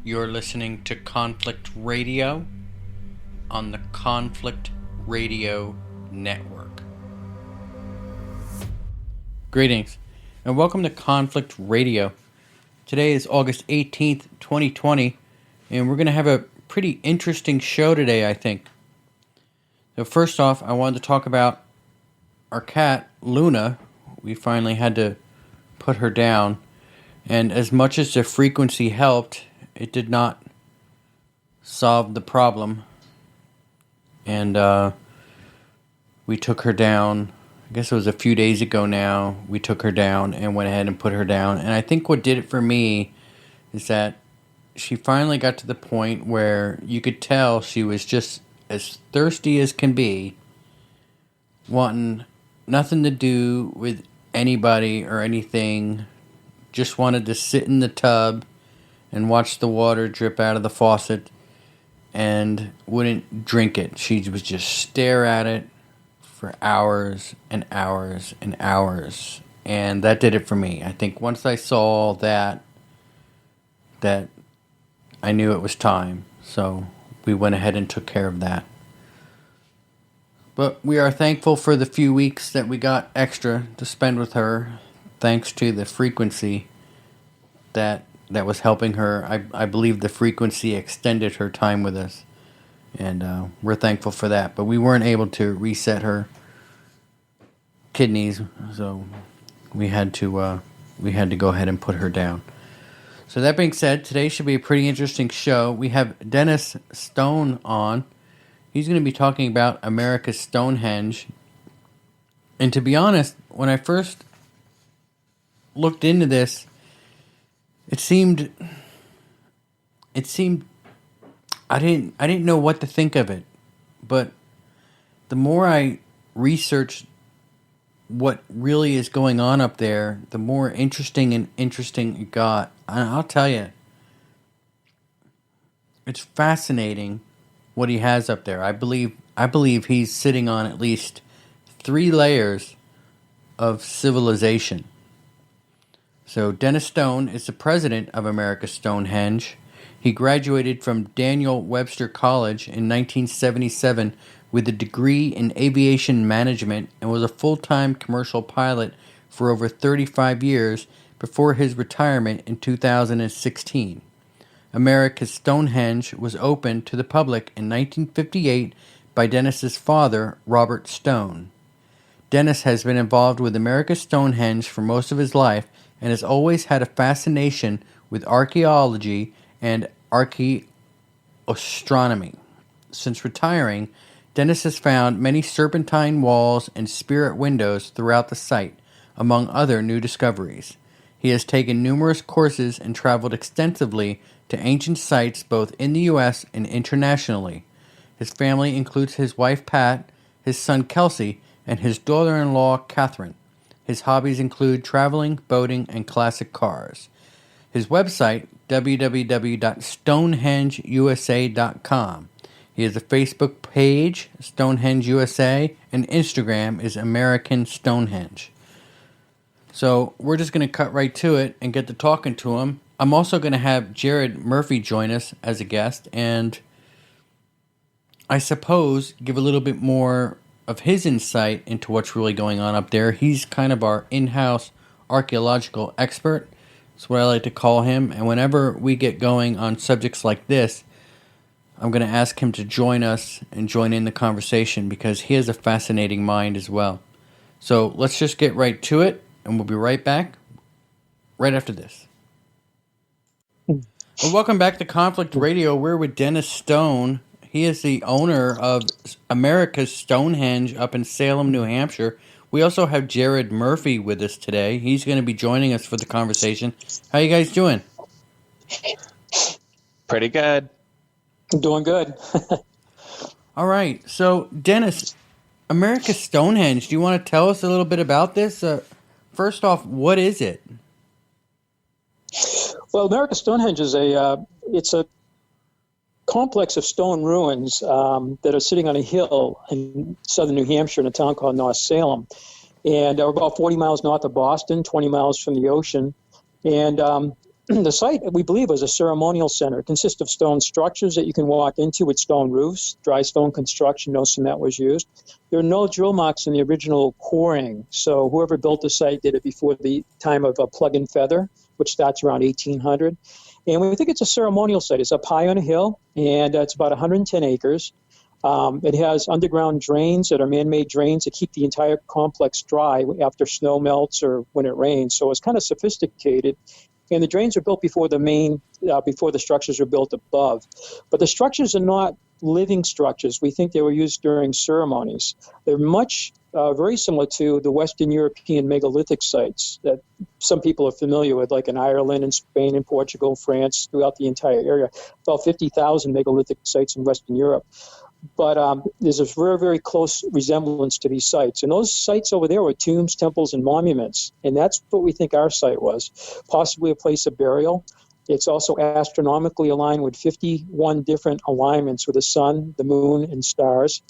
You're listening to Conflict Radio on the Conflict Radio Network. Greetings and welcome to Conflict Radio. Today is August 18th, 2020, and we're going to have a pretty interesting show today, I think. So first off, I wanted to talk about our cat, Luna. We finally had to put her down, and as much as the frequency helped, it did not solve the problem. And we took her down. I guess it was a few days ago now. We took her down and went ahead and put her down. And I think what did it for me is that she finally got to the point where you could tell she was just as thirsty as can be, wanting nothing to do with anybody or anything, just wanted to sit in the tub and watch the water drip out of the faucet and wouldn't drink it. She would just stare at it for hours and hours and hours. And that did it for me. I think once I saw that I knew it was time. So we went ahead and took care of that. But we are thankful for the few weeks that we got extra to spend with her, thanks to the frequency that was helping her. I believe the frequency extended her time with us, and we're thankful for that. But we weren't able to reset her kidneys, so we had to go ahead and put her down. So that being said, today should be a pretty interesting show. We have Dennis Stone on. He's going to be talking about America's Stonehenge. And to be honest, when I first looked into this, it seemed I didn't know what to think of it. But the more I researched what really is going on up there, the more interesting it got. And I'll tell you, it's fascinating what he has up there. I believe he's sitting on at least 3 layers of civilization. So Dennis Stone is the president of America's Stonehenge. He graduated from Daniel Webster College in 1977 with a degree in aviation management and was a full-time commercial pilot for over 35 years before his retirement in 2016. America's Stonehenge was opened to the public in 1958 by Dennis's father, Robert Stone. Dennis has been involved with America's Stonehenge for most of his life and has always had a fascination with archaeology and astronomy. Since retiring, Dennis has found many serpentine walls and spirit windows throughout the site, among other new discoveries. He has taken numerous courses and traveled extensively to ancient sites both in the U.S. and internationally. His family includes his wife Pat, his son Kelsey, and his daughter-in-law Catherine. His hobbies include traveling, boating, and classic cars. His website, www.stonehengeusa.com. He has a Facebook page, Stonehenge USA, and Instagram is American Stonehenge. So we're just going to cut right to it and get to talking to him. I'm also going to have Jared Murphy join us as a guest and I suppose give a little bit more of his insight into what's really going on up there. He's kind of our in-house archaeological expert. That's what I like to call him. And whenever we get going on subjects like this, I'm going to ask him to join us and join in the conversation because he has a fascinating mind as well. So let's just get right to it, and we'll be right back right after this. Well, welcome back to Conflict Radio. We're with Dennis Stone. He is the owner of America's Stonehenge up in Salem, New Hampshire. We also have Jared Murphy with us today. He's going to be joining us for the conversation. How you guys doing? Pretty good. I'm doing good. All right. So, Dennis, America's Stonehenge, do you want to tell us a little bit about this? First off, what is it? Well, America's Stonehenge is it's a complex of stone ruins that are sitting on a hill in southern New Hampshire in a town called North Salem. And we're about 40 miles north of Boston, 20 miles from the ocean. And the site, we believe, was a ceremonial center. It consists of stone structures that you can walk into with stone roofs, dry stone construction, no cement was used. There are no drill marks in the original quarrying, so whoever built the site did it before the time of a plug and feather, which starts around 1800. And we think it's a ceremonial site. It's up high on a hill, and it's about 110 acres. It has underground drains that are man-made drains that keep the entire complex dry after snow melts or when it rains. So it's kind of sophisticated. And the drains are built before before the structures are built above. But the structures are not living structures. We think they were used during ceremonies. They're very similar to the Western European megalithic sites that some people are familiar with, like in Ireland and Spain and Portugal, France, throughout the entire area. About 50,000 megalithic sites in Western Europe. But there's a very, very close resemblance to these sites. And those sites over there were tombs, temples, and monuments. And that's what we think our site was, possibly a place of burial. It's also astronomically aligned with 51 different alignments with the sun, the moon, and stars.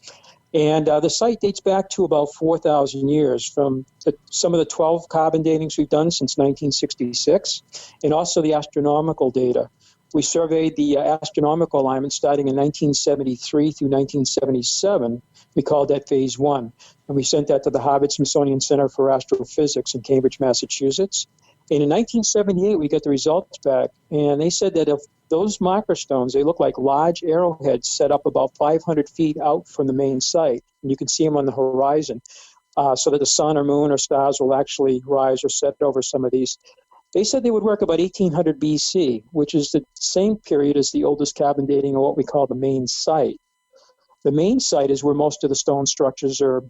And the site dates back to about 4,000 years from some of the 12 carbon datings we've done since 1966, and also the astronomical data. We surveyed the astronomical alignment starting in 1973 through 1977. We called that Phase 1. And we sent that to the Harvard-Smithsonian Center for Astrophysics in Cambridge, Massachusetts. And in 1978, we got the results back. And they said that if those marker stones, they look like large arrowheads set up about 500 feet out from the main site. And you can see them on the horizon, so that the sun or moon or stars will actually rise or set over some of these. They said they would work about 1800 BC, which is the same period as the oldest carbon dating, or what we call the main site. The main site is where most of the stone structures are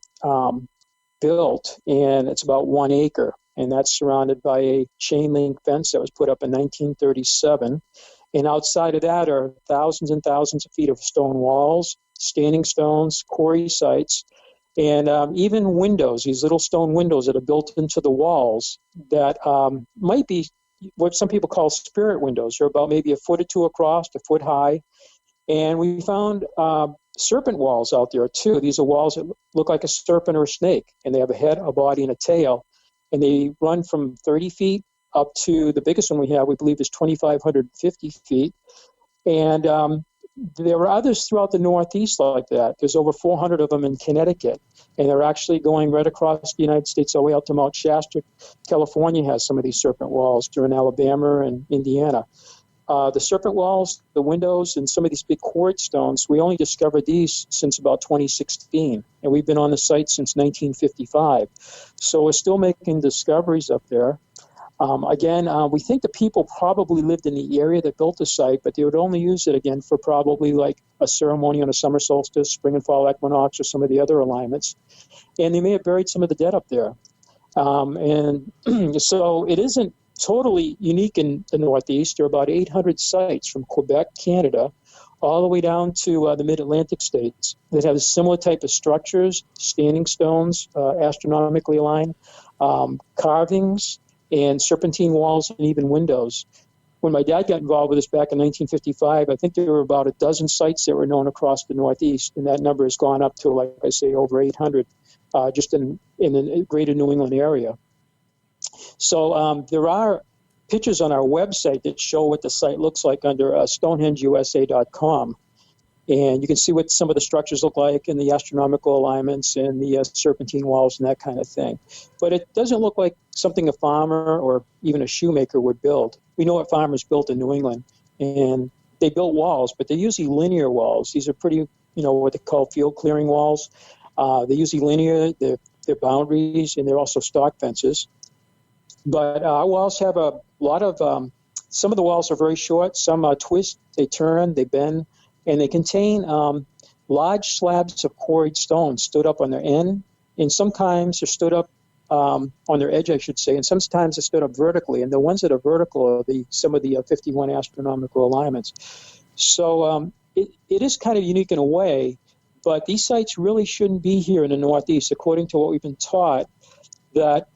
built, and it's about 1 acre. And that's surrounded by a chain link fence that was put up in 1937. And outside of that are thousands and thousands of feet of stone walls, standing stones, quarry sites, and even windows, these little stone windows that are built into the walls that might be what some people call spirit windows. They're about maybe a foot or two across, a foot high. And we found serpent walls out there, too. These are walls that look like a serpent or a snake, and they have a head, a body, and a tail. And they run from 30 feet up to the biggest one we have, we believe, is 2,550 feet. And there are others throughout the Northeast like that. There's over 400 of them in Connecticut, and they're actually going right across the United States all the way out to Mount Shasta. California has some of these serpent walls. They're in Alabama and Indiana. The serpent walls, the windows, and some of these big quartz stones, we only discovered these since about 2016, and we've been on the site since 1955. So we're still making discoveries up there. Again, we think the people probably lived in the area that built the site, but they would only use it again for probably like a ceremony on a summer solstice, spring and fall equinox, or some of the other alignments. And they may have buried some of the dead up there. And so it isn't totally unique in the Northeast. There are about 800 sites from Quebec, Canada, all the way down to the mid-Atlantic states that have a similar type of structures, standing stones, astronomically aligned, carvings, and serpentine walls, and even windows. When my dad got involved with this back in 1955, I think there were about a dozen sites that were known across the Northeast, and that number has gone up to, like I say, over 800 just in the greater New England area. So there are pictures on our website that show what the site looks like under StonehengeUSA.com. And you can see what some of the structures look like and the astronomical alignments and the serpentine walls and that kind of thing. But it doesn't look like something a farmer or even a shoemaker would build. We know what farmers built in New England, and they built walls, but they're usually linear walls. These are pretty, what they call field clearing walls. They're usually linear, they're boundaries, and they're also stock fences. But our walls have a lot of, some of the walls are very short, some twist, they turn, they bend, and they contain large slabs of quarried stone stood up on their end, and sometimes they're stood up on their edge, I should say, and sometimes they're stood up vertically. And the ones that are vertical are some of the 51 astronomical alignments. So it is kind of unique in a way, but these sites really shouldn't be here in the Northeast, according to what we've been taught, that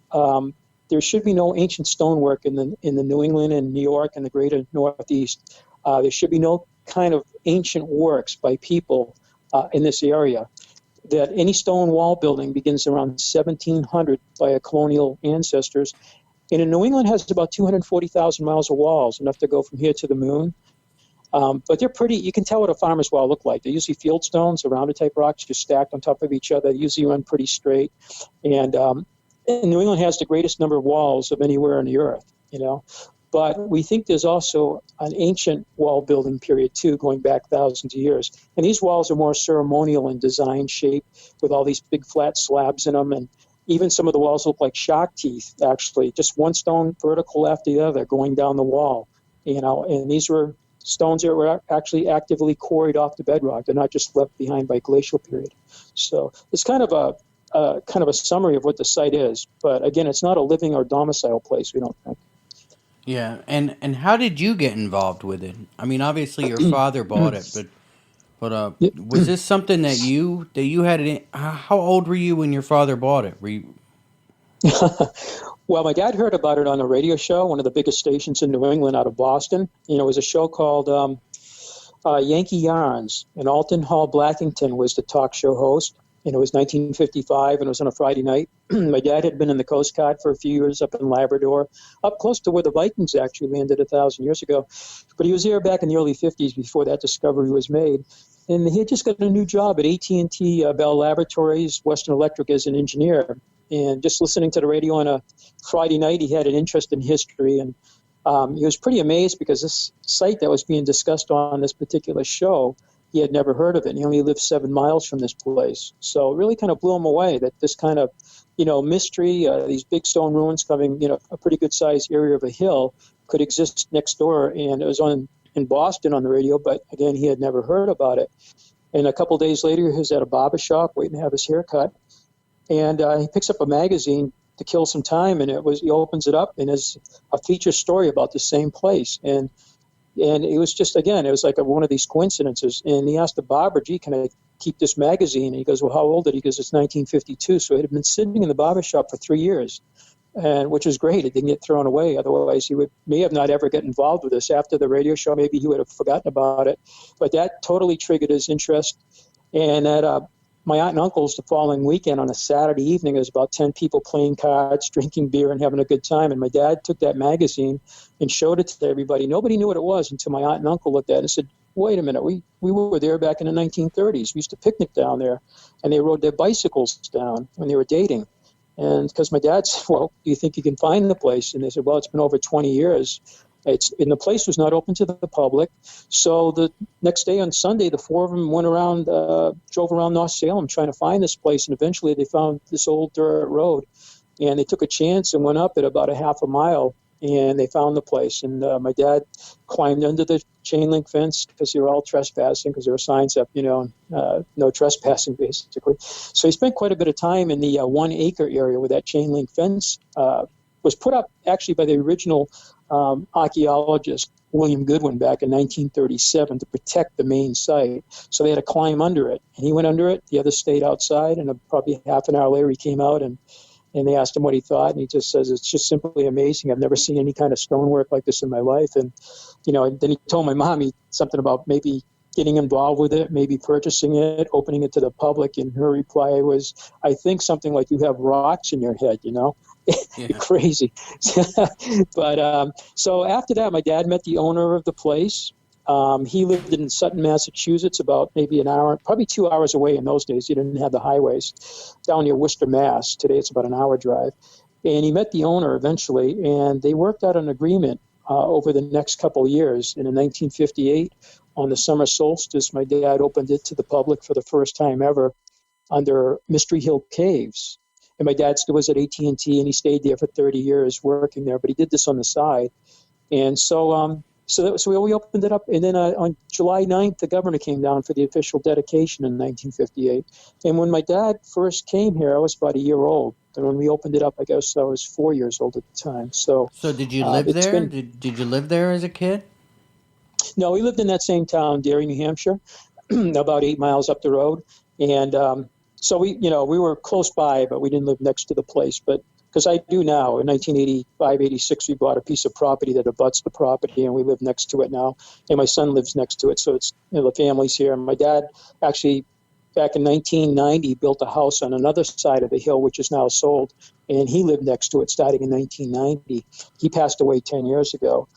there should be no ancient stonework in the New England and New York and the greater Northeast. There should be no kind of ancient works by people in this area. That any stone wall building begins around 1700 by colonial ancestors, And in New England has about 240,000 miles of walls, enough to go from here to the moon. But they're pretty, you can tell what a farmer's wall look like. They're usually field stones, or rounded type rocks, just stacked on top of each other. They usually run pretty straight. And New England has the greatest number of walls of anywhere on the earth, you know. But we think there's also an ancient wall building period, too, going back thousands of years. And these walls are more ceremonial in design shape, with all these big flat slabs in them. And even some of the walls look like shark teeth, actually, just one stone vertical after the other going down the wall, you know. And these were stones that were actually actively quarried off the bedrock. They're not just left behind by glacial period. So it's kind of a summary of what the site is. But again, it's not a living or domicile place, we don't think. Yeah, and how did you get involved with it? I mean, obviously your father bought it, but Yeah. was this something that you had it in? How old were you when your father bought it? Were you... Well, my dad heard about it on a radio show, one of the biggest stations in New England out of Boston. You know, it was a show called Yankee Yarns, and Alton Hall Blackington was the talk show host. And it was 1955, and it was on a Friday night. My dad had been in the Coast Guard for a few years up in Labrador, up close to where the Vikings actually landed 1,000 years ago. But he was there back in the early 50s before that discovery was made. And he had just got a new job at AT&T Bell Laboratories, Western Electric, as an engineer. And just listening to the radio on a Friday night, he had an interest in history. And he was pretty amazed because this site that was being discussed on this particular show, he had never heard of it. And he only lived 7 miles from this place. So it really kind of blew him away that this kind of, you know, mystery, these big stone ruins covering, you know, a pretty good sized area of a hill could exist next door. And it was in Boston on the radio, but again, he had never heard about it. And a couple of days later, he was at a barber shop waiting to have his hair cut. And he picks up a magazine to kill some time, and he opens it up, and there's a feature story about the same place. And it was just, again, it was like one of these coincidences. And he asked the barber, gee, can I keep this magazine? And he goes, well, how old is it? He goes, it's 1952. So it had been sitting in the barber shop for 3 years, and which was great. It didn't get thrown away. Otherwise, he may have not ever get involved with this. After the radio show, maybe he would have forgotten about it. But that totally triggered his interest. And at my aunt and uncle's the following weekend on a Saturday evening, there was about 10 people playing cards, drinking beer, and having a good time. And my dad took that magazine and showed it to everybody. Nobody knew what it was until my aunt and uncle looked at it and said, wait a minute, we were there back in the 1930s. We used to picnic down there, and they rode their bicycles down when they were dating. And because my dad said, well, do you think you can find the place? And they said, well, it's been over 20 years. And the place was not open to the public. So the next day on Sunday, the four of them went around, drove around North Salem trying to find this place. And eventually they found this old dirt road. And they took a chance and went up at about a half a mile, and they found the place. And my dad climbed under the chain link fence because they were all trespassing, because there were signs up, you know, no trespassing, basically. So he spent quite a bit of time in the 1 acre area where that chain link fence was put up actually by the original archaeologist William Goodwin back in 1937 to protect the main site. So they had to climb under it, and he went under it. The others stayed outside, and probably half an hour later he came out, and they asked him what he thought, and he just says, it's just simply amazing. I've never seen any kind of stonework like this in my life. And, you know, and then he told my mom something about maybe getting involved with it, maybe purchasing it, opening it to the public. And her reply was, I think something like, you have rocks in your head, you know? Yeah. Crazy. But so after that, my dad met the owner of the place. He lived in Sutton, Massachusetts, about maybe an hour, probably 2 hours away in those days. You didn't have the highways, down near Worcester, Mass. Today it's about an hour drive. And he met the owner eventually, and they worked out an agreement over the next couple of years. And in 1958, on the summer solstice, my dad opened it to the public for the first time ever under Mystery Hill Caves. And my dad still was at AT&T, and he stayed there for 30 years working there, but he did this on the side. And so we opened it up, and then on July 9th, the governor came down for the official dedication in 1958. And when my dad first came here, I was about a year old. And when we opened it up, I guess I was 4 years old at the time. So did you live there? Did you live there as a kid? No, we lived in that same town, Derry, New Hampshire, about 8 miles up the road. And so we were close by, but we didn't live next to the place. But because I do now, in 1985, 86, we bought a piece of property that abuts the property, and we live next to it now. And my son lives next to it, so it's, you know, the family's here. And my dad actually, back in 1990, built a house on another side of the hill, which is now sold. and he lived next to it starting in 1990. He passed away 10 years ago.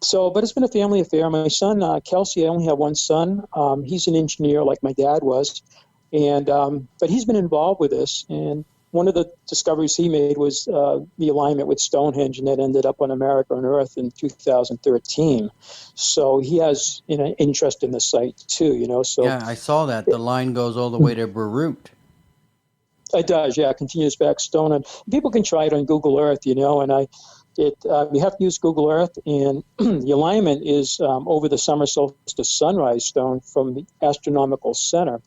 So, but it's been a family affair. My son, Kelsey, I only have one son. He's an engineer like my dad was, and but he's been involved with this. And one of the discoveries he made was the alignment with Stonehenge, and that ended up on America on Earth in 2013. So he has an interest in the site too, you know. So yeah, I saw that. The line goes all the way to Beirut. It does, yeah. It continues back Stonehenge. People can try it on Google Earth, you know, and you have to use Google Earth, and the alignment is over the summer solstice sunrise stone from the astronomical center.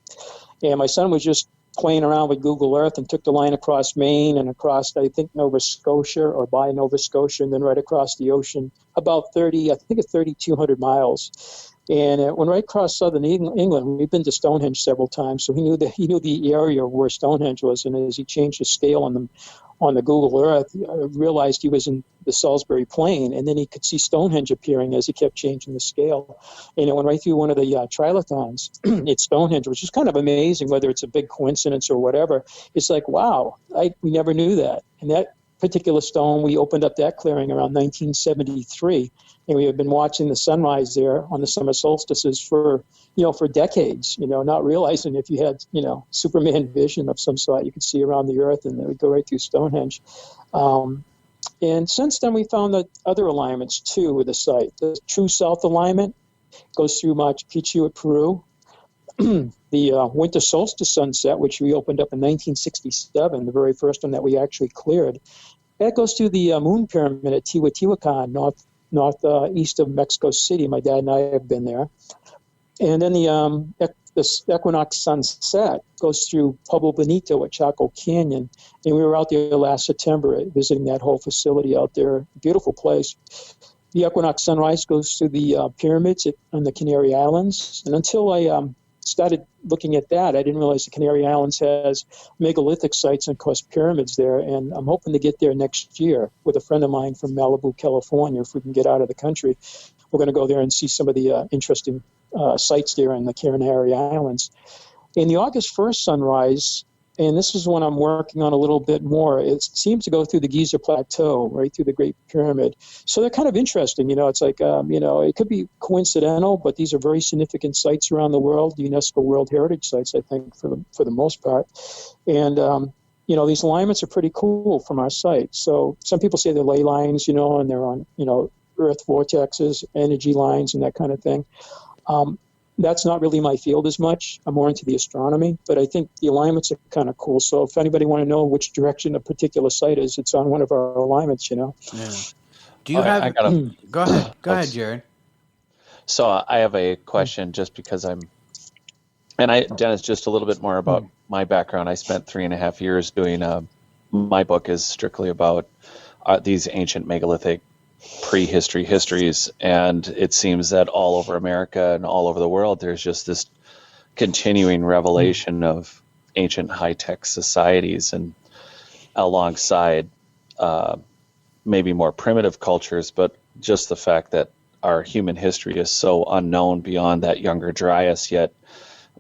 And my son was just playing around with Google Earth and took the line across Maine and across, I think, Nova Scotia or by Nova Scotia, and then right across the ocean, about 3,200 miles. And it went right across southern England. We've been to Stonehenge several times, so he knew the area where Stonehenge was. And as he changed the scale on the Google Earth, realized he was in the Salisbury Plain, and then he could see Stonehenge appearing as he kept changing the scale. And it went right through one of the trilithons at Stonehenge, which is kind of amazing, whether it's a big coincidence or whatever. It's like, wow, we never knew that. And that particular stone, we opened up that clearing around 1973. And we have been watching the sunrise there on the summer solstices for decades, not realizing if you had, Superman vision of some sort, you could see around the Earth, and it would go right through Stonehenge. And since then, we found that other alignments, too, with the site. The true south alignment goes through Machu Picchu at Peru. The winter solstice sunset, which we opened up in 1967, the very first one that we actually cleared, that goes through the moon pyramid at Teotihuacan, northeast of Mexico City. My dad and I have been there. And then the equinox sunset goes through Pueblo Bonito at Chaco Canyon. And we were out there last September visiting that whole facility out there. Beautiful place. The equinox sunrise goes through the pyramids on the Canary Islands. And until I started looking at that, I didn't realize the Canary Islands has megalithic sites and, of course, pyramids there. And I'm hoping to get there next year with a friend of mine from Malibu, California. If we can get out of the country, we're going to go there and see some of the interesting sites there in the Canary Islands. In the August 1st sunrise, and this is one I'm working on a little bit more, it seems to go through the Giza Plateau, right through the Great Pyramid. So they're kind of interesting. It's like, it could be coincidental, but these are very significant sites around the world, UNESCO World Heritage Sites, I think, for the most part. And, these alignments are pretty cool from our site. So some people say they're ley lines, and they're on, Earth vortexes, energy lines, and that kind of thing. That's not really my field as much. I'm more into the astronomy, but I think the alignments are kind of cool. So if anybody want to know which direction a particular site is, it's on one of our alignments, Yeah. Do you have... Go ahead, Jared. So I have a question just because Dennis, just a little bit more about my background. I spent 3.5 years doing, my book is strictly about these ancient megalithic prehistory histories, and it seems that all over America and all over the world there's just this continuing revelation of ancient high-tech societies, and alongside maybe more primitive cultures, but just the fact that our human history is so unknown beyond that younger Dryas, yet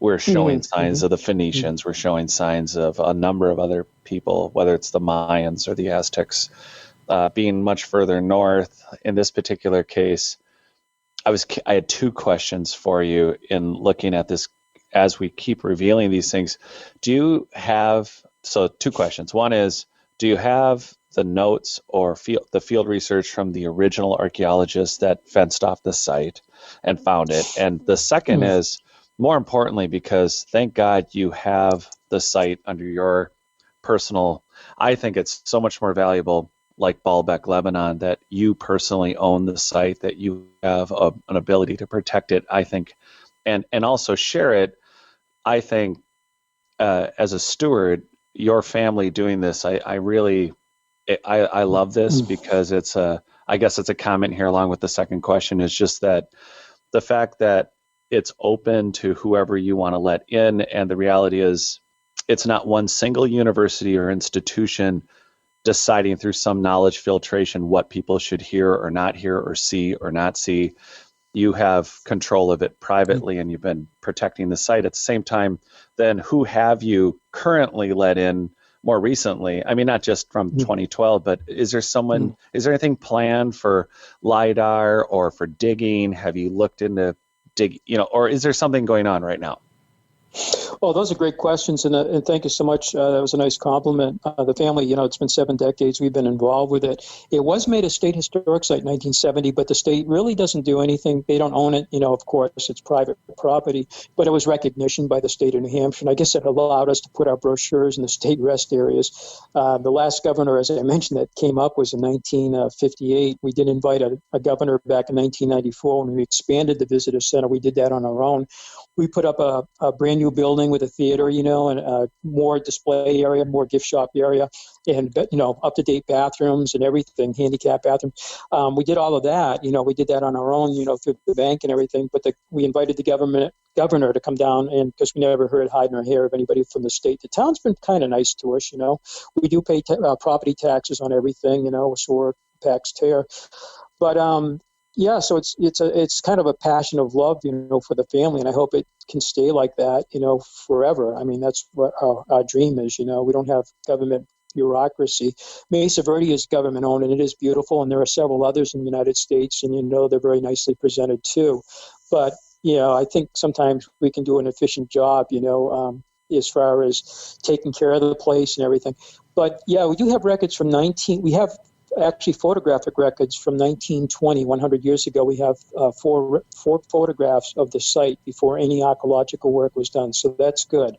we're showing signs of the Phoenicians, we're showing signs of a number of other people, whether it's the Mayans or the Aztecs, being much further north. In this particular case, I had two questions for you in looking at this as we keep revealing these things. Two questions. One is, do you have the notes or the field research from the original archaeologists that fenced off the site and found it? And the second is, more importantly, because thank God you have the site under your personal, I think it's so much more valuable, like Baalbek, Lebanon, that you personally own the site, that you have an ability to protect it, I think, and also share it. I think as a steward, your family doing this, I really love this, because I guess it's a comment here along with the second question, is just that the fact that it's open to whoever you want to let in, and the reality is it's not one single university or institution deciding through some knowledge filtration what people should hear or not hear or see or not see. You have control of it privately, and you've been protecting the site. At the same time, then who have you currently let in more recently? I mean, not just from 2012, but is there anything planned for LiDAR or for digging? Have you looked into or is there something going on right now? Oh, those are great questions, and thank you so much. That was a nice compliment. The family, it's been 7 decades we've been involved with it. It was made a state historic site in 1970, but the state really doesn't do anything. They don't own it. Of course, it's private property, but it was recognition by the state of New Hampshire, and I guess it allowed us to put our brochures in the state rest areas. The last governor, as I mentioned, that came up was in 1958. We did invite a governor back in 1994 when we expanded the visitor center. We did that on our own. We put up a brand new building with a theater, and a more display area, more gift shop area, and up-to-date bathrooms and everything, handicap bathroom. We did all of that. We did that on our own, through the bank and everything. But we invited the governor to come down, and because we never heard hide nor hair of anybody from the state. The town's been kind of nice to us. We do pay property taxes on everything. So we're taxpayer. But yeah, so it's kind of a passion of love, for the family, and I hope it can stay like that, forever. I mean, that's what our dream is. We don't have government bureaucracy. Mesa Verde is government owned, and it is beautiful, and there are several others in the United States, and they're very nicely presented too. But I think sometimes we can do an efficient job, as far as taking care of the place and everything. But yeah, we do have records from we have actually photographic records from 1920, 100 years ago. We have four photographs of the site before any archaeological work was done, so that's good.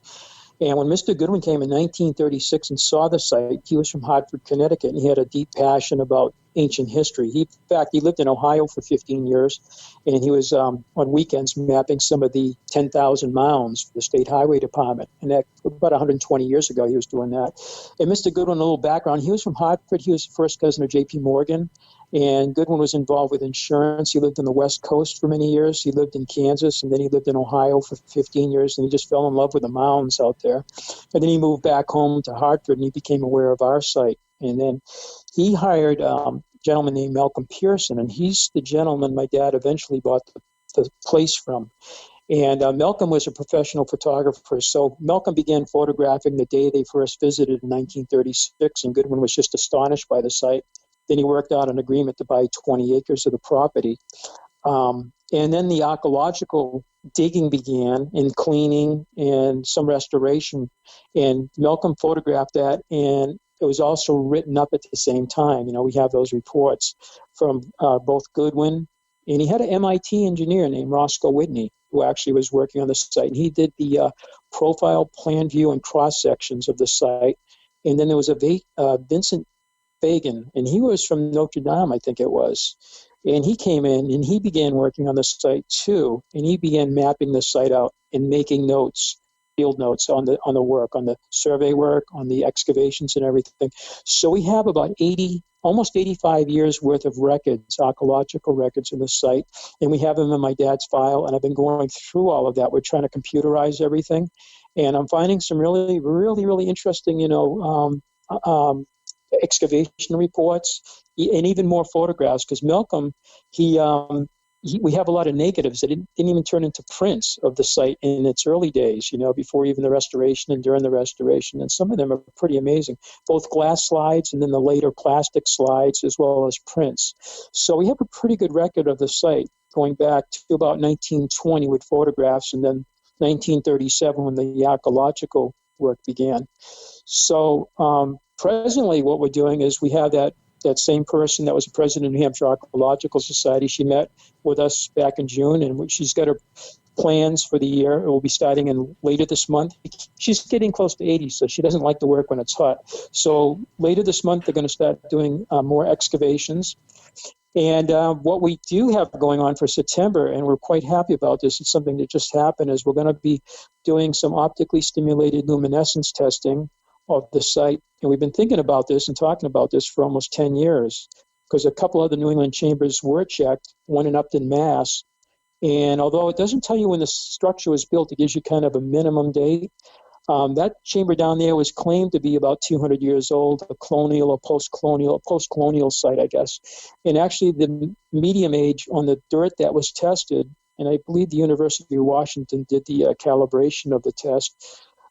And when Mr. Goodwin came in 1936 and saw the site, he was from Hartford, Connecticut, and he had a deep passion about ancient history. In fact, he lived in Ohio for 15 years, and he was on weekends mapping some of the 10,000 mounds for the State Highway Department. And that about 120 years ago, he was doing that. And Mr. Goodwin, a little background, he was from Hartford. He was the first cousin of J.P. Morgan. And Goodwin was involved with insurance. He lived on the West Coast for many years. He lived in Kansas, and then he lived in Ohio for 15 years, and he just fell in love with the mounds out there. And then he moved back home to Hartford, and he became aware of our site. And then he hired a gentleman named Malcolm Pearson, and he's the gentleman my dad eventually bought the place from. And Malcolm was a professional photographer, so Malcolm began photographing the day they first visited in 1936, and Goodwin was just astonished by the site. Then he worked out an agreement to buy 20 acres of the property. And then the archaeological digging began, and cleaning and some restoration. And Malcolm photographed that, and it was also written up at the same time. We have those reports from both Goodwin, and he had an MIT engineer named Roscoe Whitney, who actually was working on the site. And he did the profile, plan view, and cross sections of the site. And then there was a Vincent Fagan, and he was from Notre Dame, I think it was. And he came in, and he began working on the site too. And he began mapping the site out and making notes, field notes on the work, on the survey work, on the excavations and everything. So we have about almost 85 years worth of records, archaeological records in the site, and we have them in my dad's file. And I've been going through all of that. We're trying to computerize everything, and I'm finding some really, really, really interesting, excavation reports, and even more photographs, because Malcolm, we have a lot of negatives that didn't even turn into prints of the site in its early days, before even the restoration and during the restoration. And some of them are pretty amazing, both glass slides and then the later plastic slides, as well as prints. So we have a pretty good record of the site going back to about 1920 with photographs, and then 1937 when the archaeological work began. So presently what we're doing is we have that same person that was the president of the New Hampshire Archaeological Society. She met with us back in June, and she's got her plans for the year. It will be starting later this month. She's getting close to 80, so she doesn't like to work when it's hot. So later this month, they're going to start doing more excavations. And what we do have going on for September, and we're quite happy about this, it's something that just happened, is we're going to be doing some optically stimulated luminescence testing of the site. And we've been thinking about this and talking about this for almost 10 years, because a couple of the New England chambers were checked, one in Upton, Mass. And although it doesn't tell you when the structure was built, it gives you kind of a minimum date. That chamber down there was claimed to be about 200 years old, a colonial or post-colonial site, I guess. And actually the medium age on the dirt that was tested, and I believe the University of Washington did the calibration of the test,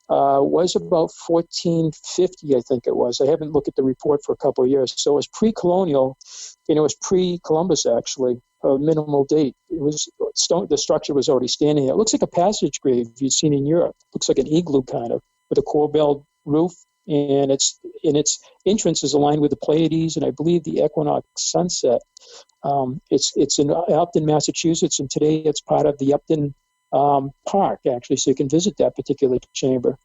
was about 1450, I think it was. I haven't looked at the report for a couple of years. So it was pre-colonial, and it was pre-Columbus, actually, a minimal date. It was the structure was already standing there. It looks like a passage grave you've seen in Europe. It looks like an igloo kind of, with a corbelled roof, and its entrance is aligned with the Pleiades and I believe the equinox sunset. It's in Upton, Massachusetts, and today it's part of the Upton Park, actually, so you can visit that particular chamber.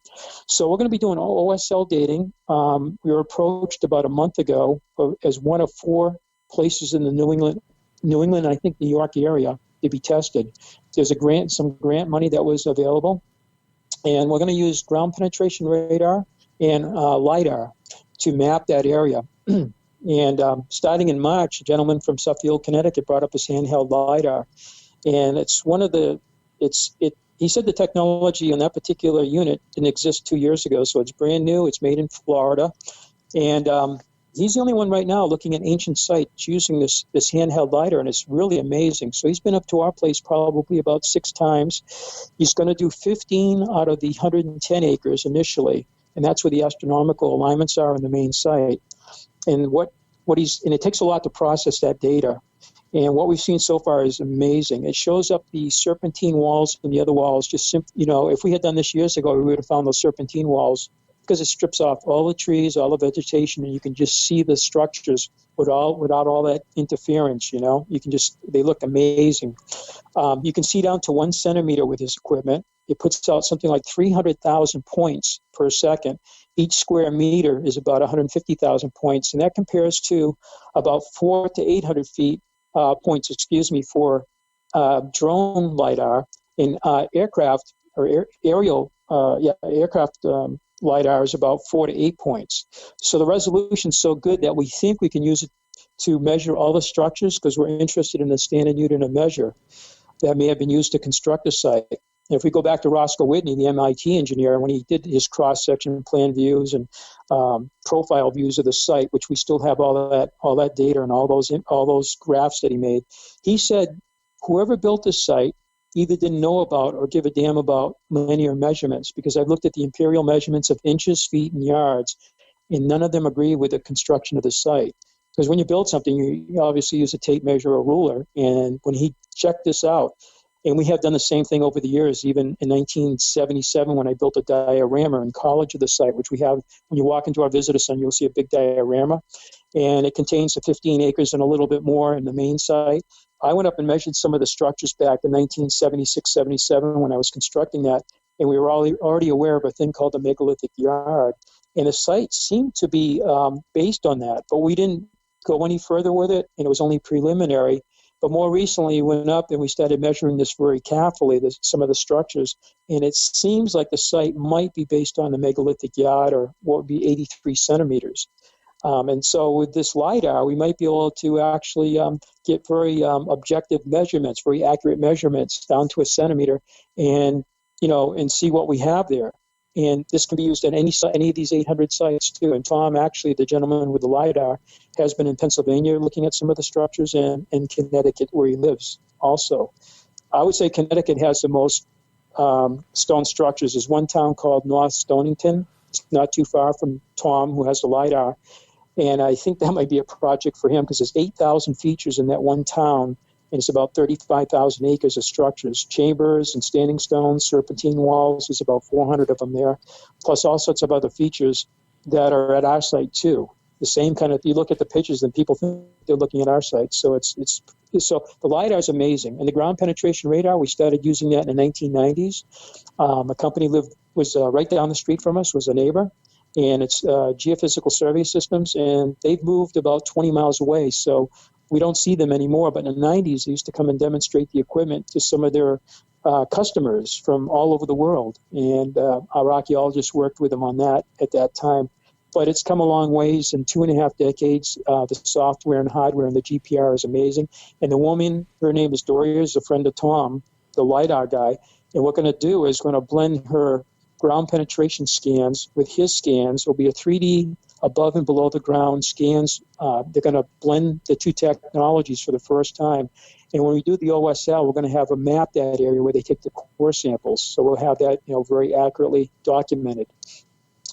So we're going to be doing OSL dating. We were approached about a month ago as one of 4 places in the New England, I think New York area to be tested. There's some grant money that was available, and we're going to use ground penetration radar and LIDAR to map that area. And starting in March, a gentleman from Suffield, Connecticut brought up his handheld LIDAR. And it's one of the, he said the technology on that particular unit didn't exist 2 years ago. So it's brand new. It's made in Florida. And he's the only one right now looking at ancient sites using this handheld LIDAR. And it's really amazing. So he's been up to our place probably about 6 times. He's going to do 15 out of the 110 acres initially. And that's where the astronomical alignments are on the main site. And and it takes a lot to process that data. And what we've seen so far is amazing. It shows up the serpentine walls and the other walls. Just if we had done this years ago, we would have found those serpentine walls, because it strips off all the trees, all the vegetation, and you can just see the structures without all that interference. They look amazing. You can see down to 1 centimeter with this equipment. It puts out something like 300,000 points per second. Each square meter is about 150,000 points, and that compares to about 400 to 800 points, for drone LIDAR. In aircraft or aerial aircraft LIDAR is about 4 to 8 points. So the resolution is so good that we think we can use it to measure all the structures, because we're interested in the standard unit of measure that may have been used to construct a site. If we go back to Roscoe Whitney, the MIT engineer, when he did his cross-section plan views and profile views of the site, which we still have all that data and all those graphs that he made, he said whoever built this site either didn't know about or give a damn about linear measurements, because I've looked at the imperial measurements of inches, feet, and yards, and none of them agree with the construction of the site. Because when you build something, you obviously use a tape measure or ruler, and when he checked this out, and we have done the same thing over the years, even in 1977 when I built a diorama in college of the site, which we have, when you walk into our visitor center, you'll see a big diorama, and it contains the 15 acres and a little bit more in the main site. I went up and measured some of the structures back in 1976, 77 when I was constructing that, and we were already aware of a thing called the megalithic yard, and the site seemed to be based on that, but we didn't go any further with it, and it was only preliminary. But more recently, we went up and we started measuring this very carefully, some of the structures, and it seems like the site might be based on the megalithic yard, or what would be 83 centimeters. And so with this LIDAR, we might be able to actually get very objective measurements, very accurate measurements down to a centimeter, and see what we have there. And this can be used at any of these 800 sites too. And Tom, actually, the gentleman with the LIDAR, has been in Pennsylvania looking at some of the structures, and Connecticut, where he lives also. I would say Connecticut has the most stone structures. There's one town called North Stonington. It's not too far from Tom, who has the LIDAR. And I think that might be a project for him, because there's 8,000 features in that one town, and it's about 35,000 acres of structures, chambers and standing stones, serpentine walls. There's about 400 of them there, plus all sorts of other features that are at our site too. The same kind of, you look at the pictures and people think they're looking at our site. So so the LIDAR is amazing. And the ground penetration radar, we started using that in the 1990s. A company was right down the street from us, was a neighbor, and it's Geophysical Survey Systems, and they've moved about 20 miles away. So we don't see them anymore, but in the 90s, they used to come and demonstrate the equipment to some of their customers from all over the world. And our archaeologists worked with them on that at that time. But it's come a long ways in 2.5 decades. The software and hardware and the GPR is amazing. And the woman, her name is Doria, is a friend of Tom, the LIDAR guy. And what we're going to do is going to blend her ground penetration scans with his scans. It'll be a 3D above and below the ground scans. They're going to blend the two technologies for the first time. And when we do the OSL, we're going to have a map that area where they take the core samples. So we'll have that, very accurately documented.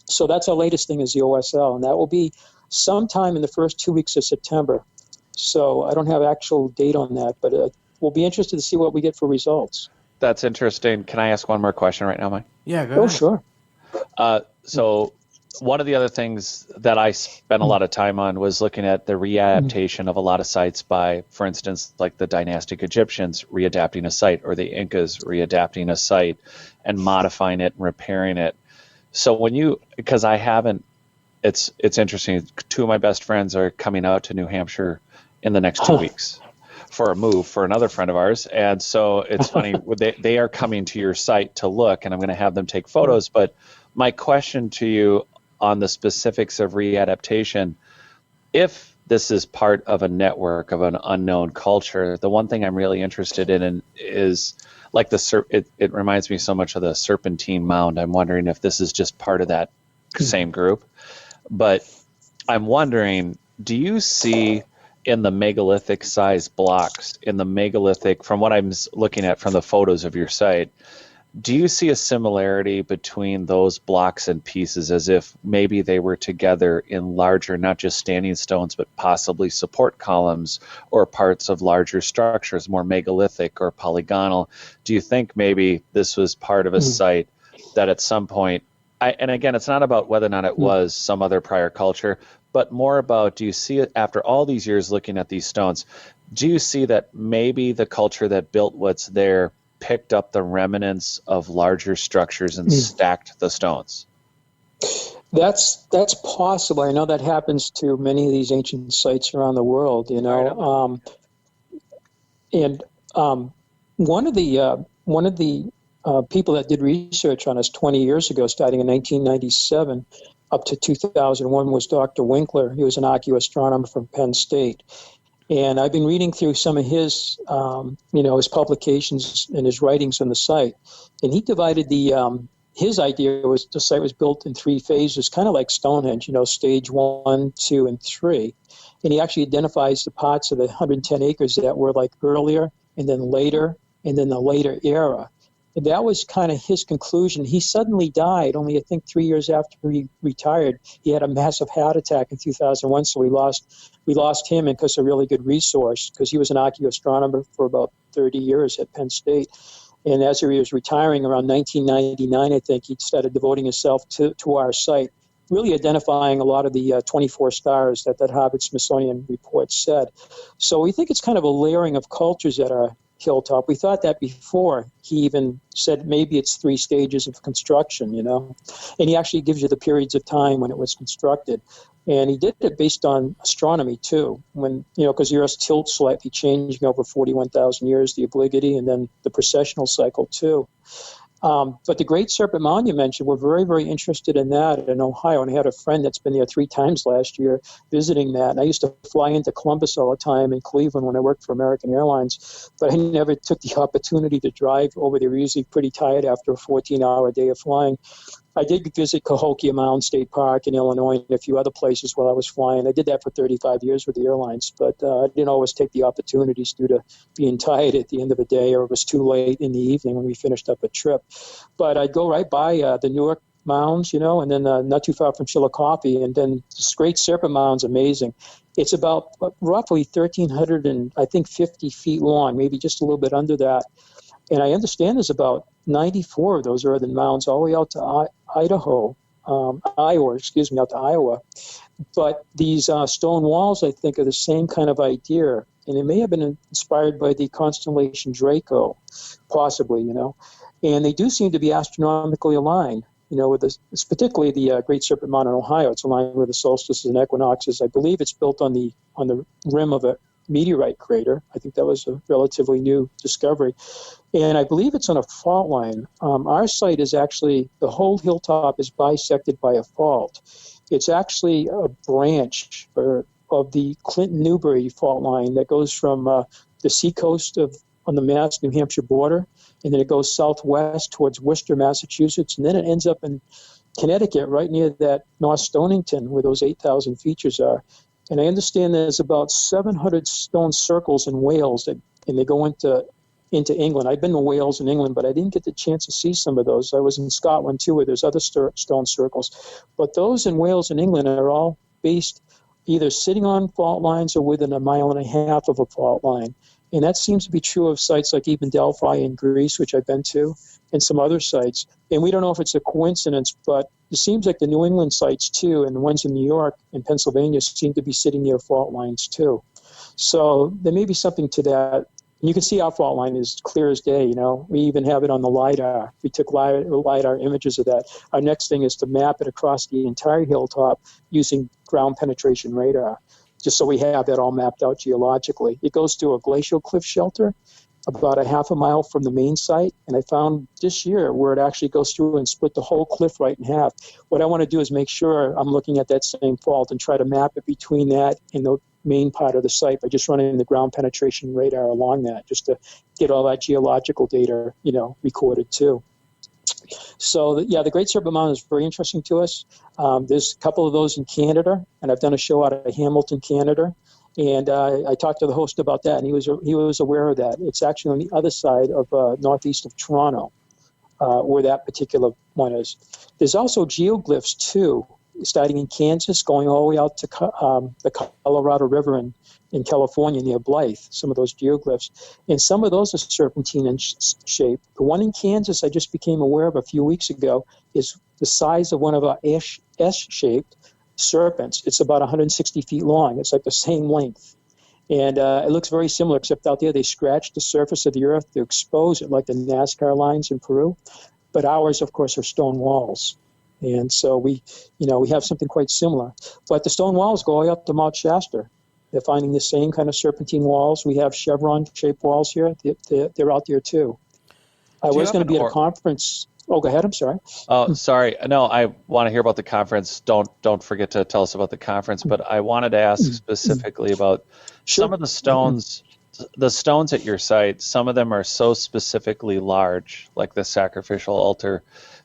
So that's our latest thing is the OSL, and that will be sometime in the first 2 weeks of September. So I don't have actual date on that, but we'll be interested to see what we get for results. That's interesting. Can I ask one more question right now, Mike? Yeah, go ahead. Oh, sure. So one of the other things that I spent a lot of time on was looking at the readaptation of a lot of sites by, for instance, like the dynastic Egyptians readapting a site, or the Incas readapting a site and modifying it and repairing it. So because I haven't, it's interesting. Two of my best friends are coming out to New Hampshire in the next 2 weeks for a move for another friend of ours. And so it's funny, they are coming to your site to look, and I'm going to have them take photos. But my question to you on the specifics of readaptation, if this is part of a network of an unknown culture, the one thing I'm really interested in is like it reminds me so much of the Serpentine mound. I'm wondering if this is just part of that same group. But I'm wondering, do you see in the megalithic size blocks, from what I'm looking at from the photos of your site, do you see a similarity between those blocks and pieces, as if maybe they were together in larger, not just standing stones, but possibly support columns or parts of larger structures, more megalithic or polygonal? Do you think maybe this was part of a site that at some point, and again, it's not about whether or not it was some other prior culture, but more about, do you see it after all these years looking at these stones, do you see that maybe the culture that built what's there picked up the remnants of larger structures and stacked the stones? That's possible. I know that happens to many of these ancient sites around the world. One of the people that did research on us 20 years ago, starting in 1997 up to 2001, was Dr. Winkler. He was an archaeoastronomer from Penn State. And I've been reading through some of his, his publications and his writings on the site. And he divided his idea was the site was built in 3 phases, kind of like Stonehenge, stage 1, 2, and 3. And he actually identifies the parts of the 110 acres that were like earlier, and then later, and then the later era. And that was kind of his conclusion. He suddenly died only, I think, 3 years after he retired. He had a massive heart attack in 2001, so we lost him, and because a really good resource, because he was an archaeoastronomer for about 30 years at Penn State. And as he was retiring around 1999, I think, he started devoting himself to our site, really identifying a lot of the 24 stars that Harvard-Smithsonian report said. So we think it's kind of a layering of cultures at our hilltop. We thought that before. He even said maybe it's 3 stages of construction, And he actually gives you the periods of time when it was constructed. And he did it based on astronomy, too, when, because the Earth's tilt slightly changing over 41,000 years, the obliquity, and then the precessional cycle, too. But the Great Serpent Mound you mentioned, we're very, very interested in that in Ohio. And I had a friend that's been there 3 times last year visiting that. And I used to fly into Columbus all the time in Cleveland when I worked for American Airlines. But I never took the opportunity to drive over there. We're usually pretty tired after a 14-hour day of flying. I did visit Cahokia Mound State Park in Illinois and a few other places while I was flying. I did that for 35 years with the airlines, but I didn't always take the opportunities due to being tired at the end of the day, or it was too late in the evening when we finished up a trip. But I'd go right by the Newark Mounds, and then not too far from Chillicothe, and then this Great Serpent Mound's amazing. It's about roughly 1,350 feet long, maybe just a little bit under that. And I understand there's about 94 of those earthen mounds all the way out to Iowa. But these stone walls, I think, are the same kind of idea. And it may have been inspired by the constellation Draco, possibly, And they do seem to be astronomically aligned, with this, particularly the Great Serpent Mound in Ohio. It's aligned with the solstices and equinoxes. I believe it's built on the rim of a meteorite crater. I think that was a relatively new discovery. And I believe it's on a fault line. Our site is actually, the whole hilltop is bisected by a fault. It's actually a branch of the Clinton-Newbury fault line that goes from the seacoast on the Mass-New Hampshire border, and then it goes southwest towards Worcester, Massachusetts, and then it ends up in Connecticut, right near that North Stonington, where those 8,000 features are. And I understand there's about 700 stone circles in Wales, and they go into England. I've been to Wales and England, but I didn't get the chance to see some of those. I was in Scotland, too, where there's other stone circles. But those in Wales and England are all based either sitting on fault lines or within 1.5 miles of a fault line. And that seems to be true of sites like even Delphi in Greece, which I've been to, and some other sites. And we don't know if it's a coincidence, but it seems like the New England sites, too, and the ones in New York and Pennsylvania seem to be sitting near fault lines, too. So there may be something to that. And you can see our fault line is clear as day, you know. We even have it on the LiDAR. We took LiDAR images of that. Our next thing is to map it across the entire hilltop using ground penetration radar, just so we have that all mapped out geologically. It goes to a glacial cliff shelter about 0.5 mile from the main site, and I found this year where it actually goes through and split the whole cliff right in half. What I want to do is make sure I'm looking at that same fault and try to map it between that and the main part of the site by just running the ground penetration radar along that, just to get all that geological data, you know, recorded too. So, the Great Serpent Mountain is very interesting to us. There's a couple of those in Canada, and I've done a show out of Hamilton, Canada. And I talked to the host about that, and he was aware of that. It's actually on the other side of northeast of Toronto, where that particular one is. There's also geoglyphs, too, starting in Kansas, going all the way out to the Colorado River in California near Blythe, some of those geoglyphs. And some of those are serpentine in shape. The one in Kansas I just became aware of a few weeks ago is the size of one of our S-shaped serpents. It's about 160 feet long. It's like the same length. And it looks very similar, except out there they scratch the surface of the earth to expose it like the NASCAR lines in Peru. But ours, of course, are stone walls. And so we have something quite similar. But the stone walls go all the way up to Mount Shasta. They're finding the same kind of serpentine walls. We have chevron-shaped walls here. They're out there, too. I was going to be at a conference. Oh, go ahead. I'm sorry. Oh, sorry. No, I want to hear about the conference. Don't forget to tell us about the conference. But I wanted to ask specifically about some of the stones. The stones at your site, some of them are so specifically large, like the sacrificial altar.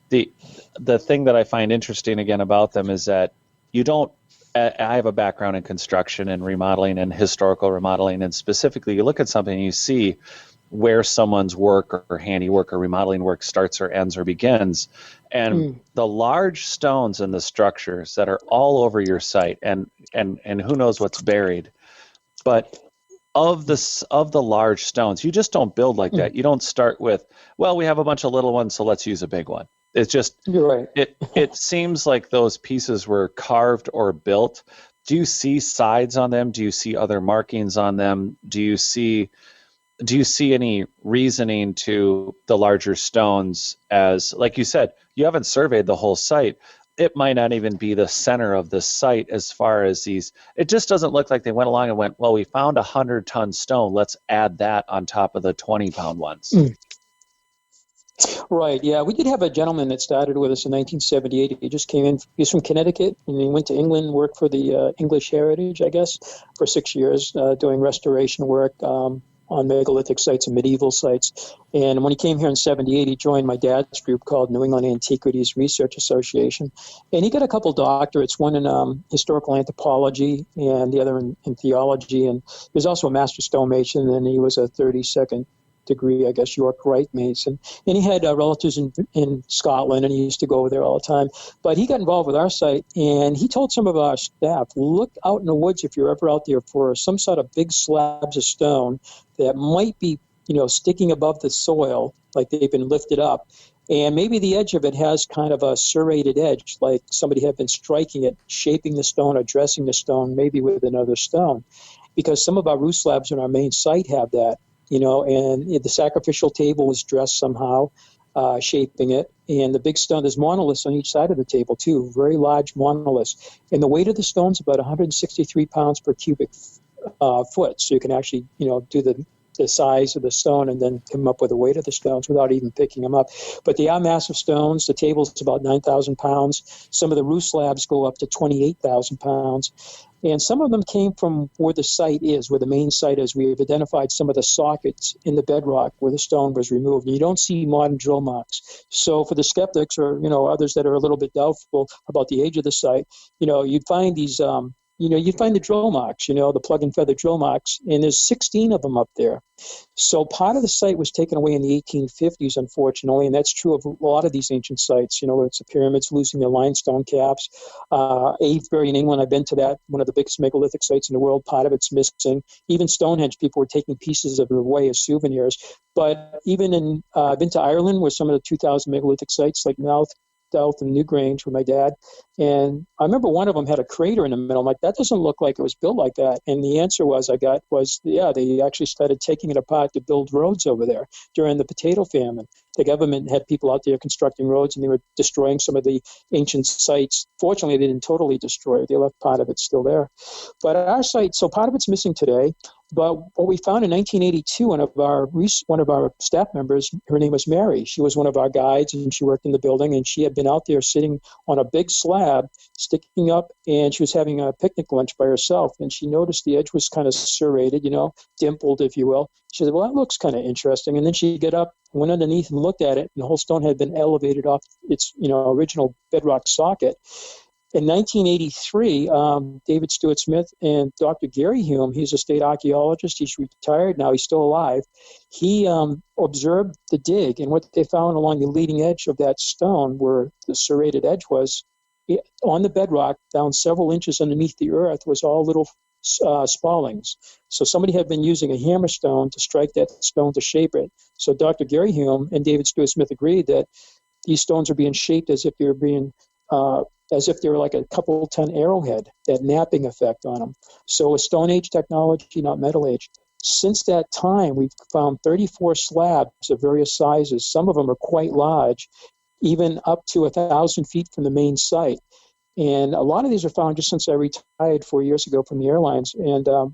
The thing that I find interesting again about them is that you don't. I have a background in construction and remodeling and historical remodeling, and specifically, you look at something and you see where someone's work or handiwork or remodeling work starts or ends or begins, and the large stones and the structures that are all over your site, and who knows what's buried, but of the large stones, you just don't build like that. You don't start with, well, we have a bunch of little ones, so let's use a big one. It's just, you're right. It seems like those pieces were carved or built. Do you see sides on them? Do you see other markings on them? Do you see any reasoning to the larger stones as, like you said, you haven't surveyed the whole site. It might not even be the center of the site as far as these. It just doesn't look like they went along and went, well, we found 100-ton stone. Let's add that on top of the 20-pound ones. Right, yeah. We did have a gentleman that started with us in 1978. He just came in. He's from Connecticut, and he went to England, worked for the English Heritage, I guess, for 6 years, doing restoration work on megalithic sites and medieval sites. And when he came here in 78, he joined my dad's group called New England Antiquities Research Association. And he got a couple doctorates, one in historical anthropology and the other in theology. And he was also a master stonemason, and he was a 32nd degree, I guess, York Rite Mason. And he had relatives in Scotland, and he used to go over there all the time. But he got involved with our site, and he told some of our staff, look out in the woods if you're ever out there for some sort of big slabs of stone that might be, sticking above the soil, like they've been lifted up. And maybe the edge of it has kind of a serrated edge, like somebody had been striking it, shaping the stone or dressing the stone, maybe with another stone. Because some of our roof slabs in our main site have that. And the sacrificial table was dressed somehow, shaping it. And the big stone, there's monoliths on each side of the table, too, very large monoliths. And the weight of the stone's about 163 pounds per cubic foot. So you can actually, do the the size of the stone and then come up with the weight of the stones without even picking them up. But they are massive stones. The table is about 9,000 pounds. Some of the roof slabs go up to 28,000 pounds. And some of them came from where the site is, where the main site is. We have identified some of the sockets in the bedrock where the stone was removed. You don't see modern drill marks. So for the skeptics or, others that are a little bit doubtful about the age of the site, you'd find these, you'd find the drill marks, the plug and feather drill marks, and there's 16 of them up there. So part of the site was taken away in the 1850s, unfortunately, and that's true of a lot of these ancient sites. It's the pyramids losing their limestone caps. Avebury in England, I've been to that, one of the biggest megalithic sites in the world. Part of it's missing. Even Stonehenge, people were taking pieces of it away as souvenirs. But even I've been to Ireland, where some of the 2,000 megalithic sites, like Mouth and Newgrange with my dad. And I remember one of them had a crater in the middle. I'm like, that doesn't look like it was built like that. And the answer they actually started taking it apart to build roads over there during the potato famine. The government had people out there constructing roads, and they were destroying some of the ancient sites. Fortunately, they didn't totally destroy it. They left part of it still there. But at our site, so part of it's missing today. But what we found in 1982, one of our staff members, her name was Mary. She was one of our guides, and she worked in the building. And she had been out there sitting on a big slab, sticking up, and she was having a picnic lunch by herself. And she noticed the edge was kind of serrated, dimpled, if you will. She said, "Well, that looks kind of interesting." And then she got up, went underneath, and looked at it. And the whole stone had been elevated off its, original bedrock socket. In 1983, David Stewart Smith and Dr. Gary Hume, he's a state archaeologist. He's retired now. He's still alive. He observed the dig, and what they found along the leading edge of that stone, where the serrated edge was, on the bedrock, down several inches underneath the earth, was all little spallings. So somebody had been using a hammerstone to strike that stone to shape it. So Dr. Gary Hume and David Stewart Smith agreed that these stones are being shaped as if they're being as if they were like a couple ton arrowhead, that napping effect on them. So a Stone Age technology, not Metal Age. Since that time, we've found 34 slabs of various sizes. Some of them are quite large, even up to 1,000 feet from the main site. And a lot of these are found just since I retired 4 years ago from the airlines. And all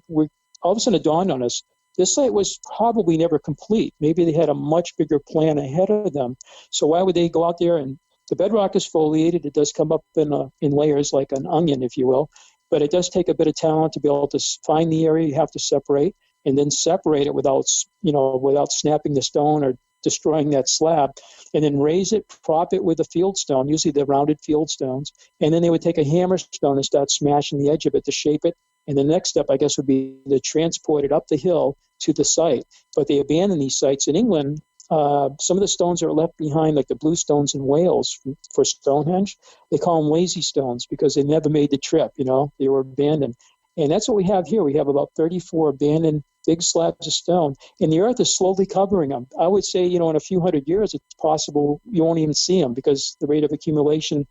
of a sudden it dawned on us, this site was probably never complete. Maybe they had a much bigger plan ahead of them. So why would they go out there? And the bedrock is foliated. It does come up in layers like an onion, if you will. But it does take a bit of talent to be able to find the area you have to separate, and then separate it without snapping the stone or destroying that slab, and then raise it, prop it with a field stone, usually the rounded field stones, and then they would take a hammerstone and start smashing the edge of it to shape it. And the next step, I guess, would be to transport it up the hill to the site. But they abandon these sites in England. Some of the stones are left behind, like the blue stones in Wales for Stonehenge. They call them lazy stones because they never made the trip, they were abandoned. And that's what we have here. We have about 34 abandoned big slabs of stone, and the earth is slowly covering them. I would say, in a few hundred years, it's possible you won't even see them because the rate of accumulation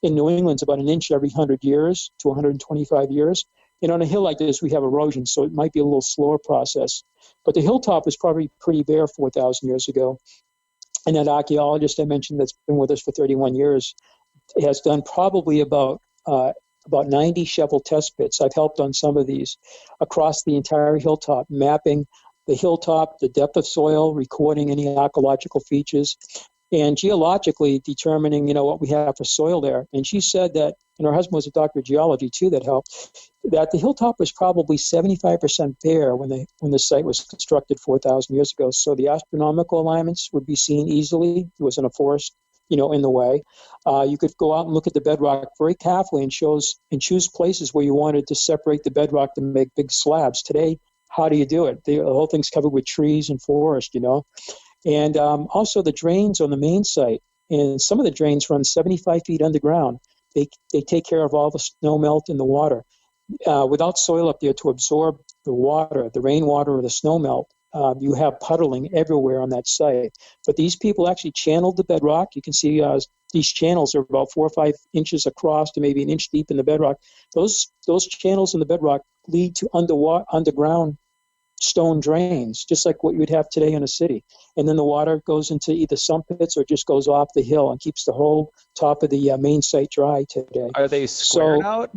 in New England is about an inch every 100 years to 125 years. And on a hill like this, we have erosion, so it might be a little slower process. But the hilltop was probably pretty bare 4,000 years ago. And that archaeologist I mentioned that's been with us for 31 years has done probably about 90 shovel test pits. I've helped on some of these across the entire hilltop, mapping the hilltop, the depth of soil, recording any archaeological features, and geologically determining, what we have for soil there. And she said that, and her husband was a doctor of geology too that helped, that the hilltop was probably 75% bare when the site was constructed 4,000 years ago. So the astronomical alignments would be seen easily. It wasn't a forest, in the way. You could go out and look at the bedrock very carefully and choose places where you wanted to separate the bedrock to make big slabs. Today, how do you do it? The whole thing's covered with trees and forest, And also the drains on the main site. And some of the drains run 75 feet underground. They take care of all the snow melt in the water. Without soil up there to absorb the water, the rainwater or the snow melt, you have puddling everywhere on that site. But these people actually channeled the bedrock. You can see these channels are about 4 or 5 inches across to maybe an inch deep in the bedrock. Those channels in the bedrock lead to underground stone drains, just like what you would have today in a city. And then the water goes into either sump pits or just goes off the hill and keeps the whole top of the main site dry today. Are they squared out?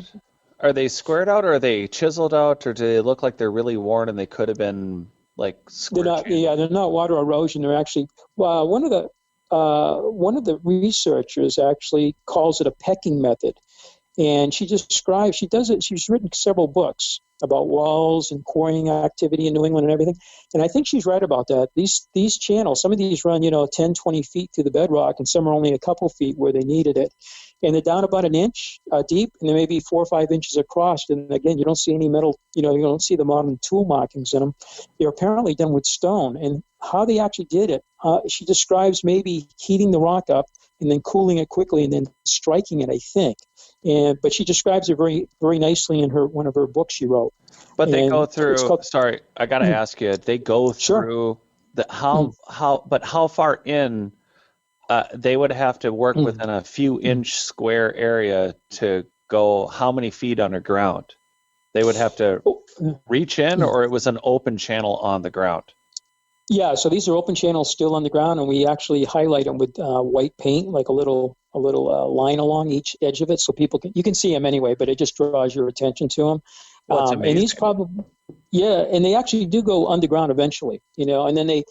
Are they squared out, or are they chiseled out, or do they look like they're really worn and they could have been like They're square not. channel? Yeah, they're not water erosion. They're actually one of the researchers actually calls it a pecking method. And she describes, she does it, she's written several books about walls and quarrying activity in New England and everything. And I think she's right about that. These channels, some of these run, 10, 20 feet through the bedrock, and some are only a couple feet where they needed it. And they're down about an inch deep, and they may be 4 or 5 inches across. And again, you don't see any metal, you don't see the modern tool markings in them. They're apparently done with stone. And how they actually did it, she describes maybe heating the rock up and then cooling it quickly and then striking it, I think. But she describes it very, very nicely in one of her books she wrote. But they go through. Sorry, I got to Mhm. ask you. They go through how far in they would have to work within a few inch square area to go how many feet underground? They would have to reach in, or it was an open channel on the ground? Yeah, so these are open channels still on the ground, and we actually highlight them with white paint, like a little line along each edge of it, so you can see them anyway, but it just draws your attention to them. Well, it's amazing. And these probably, and they actually do go underground eventually, and then they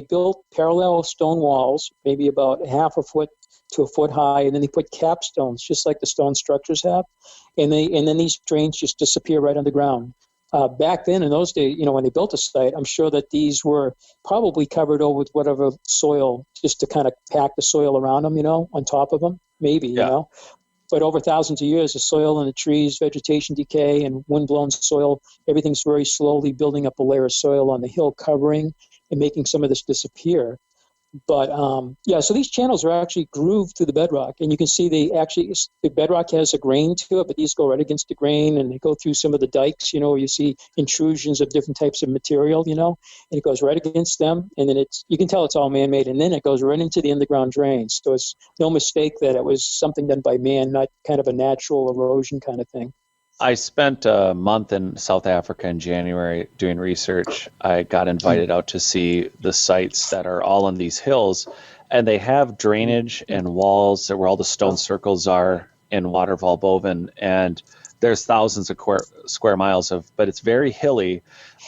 built parallel stone walls, maybe about half a foot to a foot high, and then they put capstones, just like the stone structures have, and then these drains just disappear right underground. Back then, in those days, when they built a site, I'm sure that these were probably covered over with whatever soil, just to kind of pack the soil around them, on top of them, maybe, But over thousands of years, the soil and the trees, vegetation decay, and wind-blown soil, everything's very slowly building up a layer of soil on the hill, covering and making some of this disappear. But so these channels are actually grooved to the bedrock, and you can see the bedrock has a grain to it, but these go right against the grain, and they go through some of the dikes, where you see intrusions of different types of material, and it goes right against them, and then you can tell it's all man-made, and then it goes right into the underground drains. So it's no mistake that it was something done by man, not kind of a natural erosion kind of thing. I spent a month in South Africa in January doing research. I got invited out to see the sites that are all on these hills, and they have drainage and walls where all the stone circles are in Waterval Boven, and there's thousands of square miles but it's very hilly.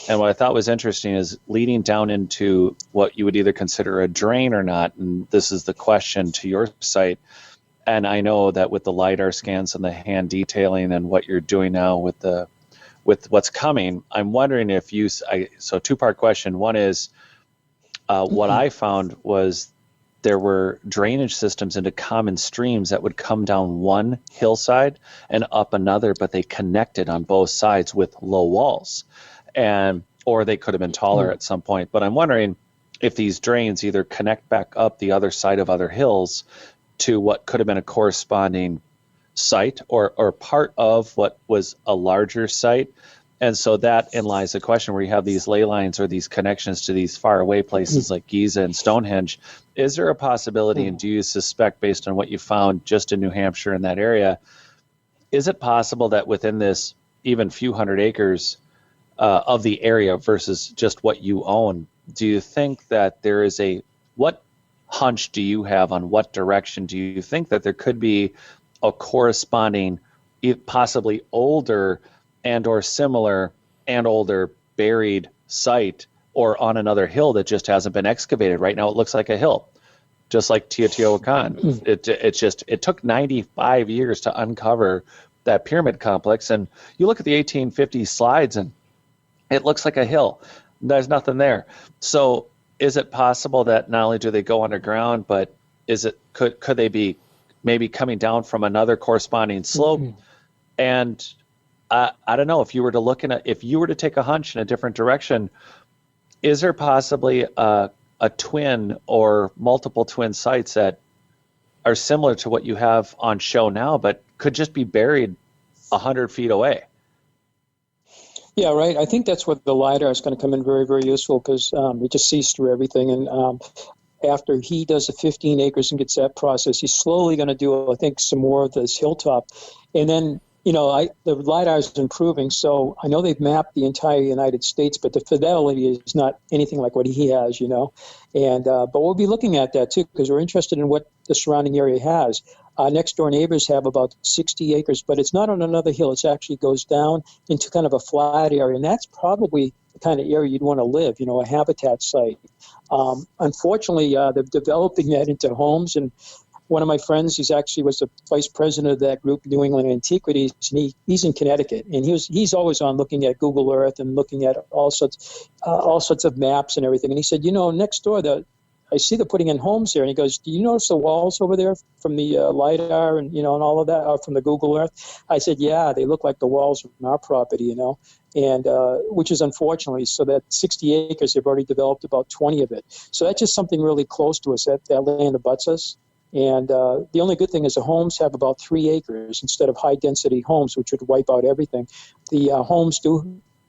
And what I thought was interesting is leading down into what you would either consider a drain or not, and this is the question to your site. And I know that with the LiDAR scans and the hand detailing and what you're doing now with what's coming, I'm wondering if so two-part question. One is, what I found was there were drainage systems into common streams that would come down one hillside and up another, but they connected on both sides with low walls, or they could have been taller at some point. But I'm wondering if these drains either connect back up the other side of other hills to what could have been a corresponding site or part of what was a larger site. And so that in lies the question where you have these ley lines or these connections to these faraway places like Giza and Stonehenge. Is there a possibility, and do you suspect, based on what you found just in New Hampshire in that area, is it possible that within this even few hundred acres of the area versus just what you own, do you think that there is what hunch do you have on what direction do you think that there could be a corresponding, possibly older and or similar and older buried site or on another hill that just hasn't been excavated? Right now it looks like a hill, just like Teotihuacan. It took 95 years to uncover that pyramid complex, and you look at the 1850 slides and it looks like a hill. There's nothing there. So is it possible that not only do they go underground, but could they be maybe coming down from another corresponding slope? And I don't know, if you were to take a hunch in a different direction, is there possibly a twin or multiple twin sites that are similar to what you have on show now, but could just be buried 100 feet away? Yeah, right. I think that's where the LiDAR is going to come in very, very useful, because it just sees through everything. And after he does the 15 acres and gets that process, he's slowly going to do, I think, some more of this hilltop. And then, the LiDAR is improving. So I know they've mapped the entire United States, but the fidelity is not anything like what he has, And but we'll be looking at that, too, because we're interested in what the surrounding area has. Next door neighbors have about 60 acres, but it's not on another hill. It actually goes down into kind of a flat area, and that's probably the kind of area you'd want to live, a habitat site. Unfortunately, they're developing that into homes. And one of my friends, he's actually was the vice president of that group, New England Antiquities, and he's in Connecticut, and he's always on looking at Google Earth and looking at all sorts of maps and everything. And he said, next door, I see they're putting in homes here. And he goes, do you notice the walls over there from the LiDAR and, and all of that from the Google Earth? I said, yeah, they look like the walls on our property, and which is unfortunately, so that 60 acres, they've already developed about 20 of it. So that's just something really close to us. That land abuts us. And the only good thing is the homes have about 3 acres instead of high-density homes, which would wipe out everything. The homes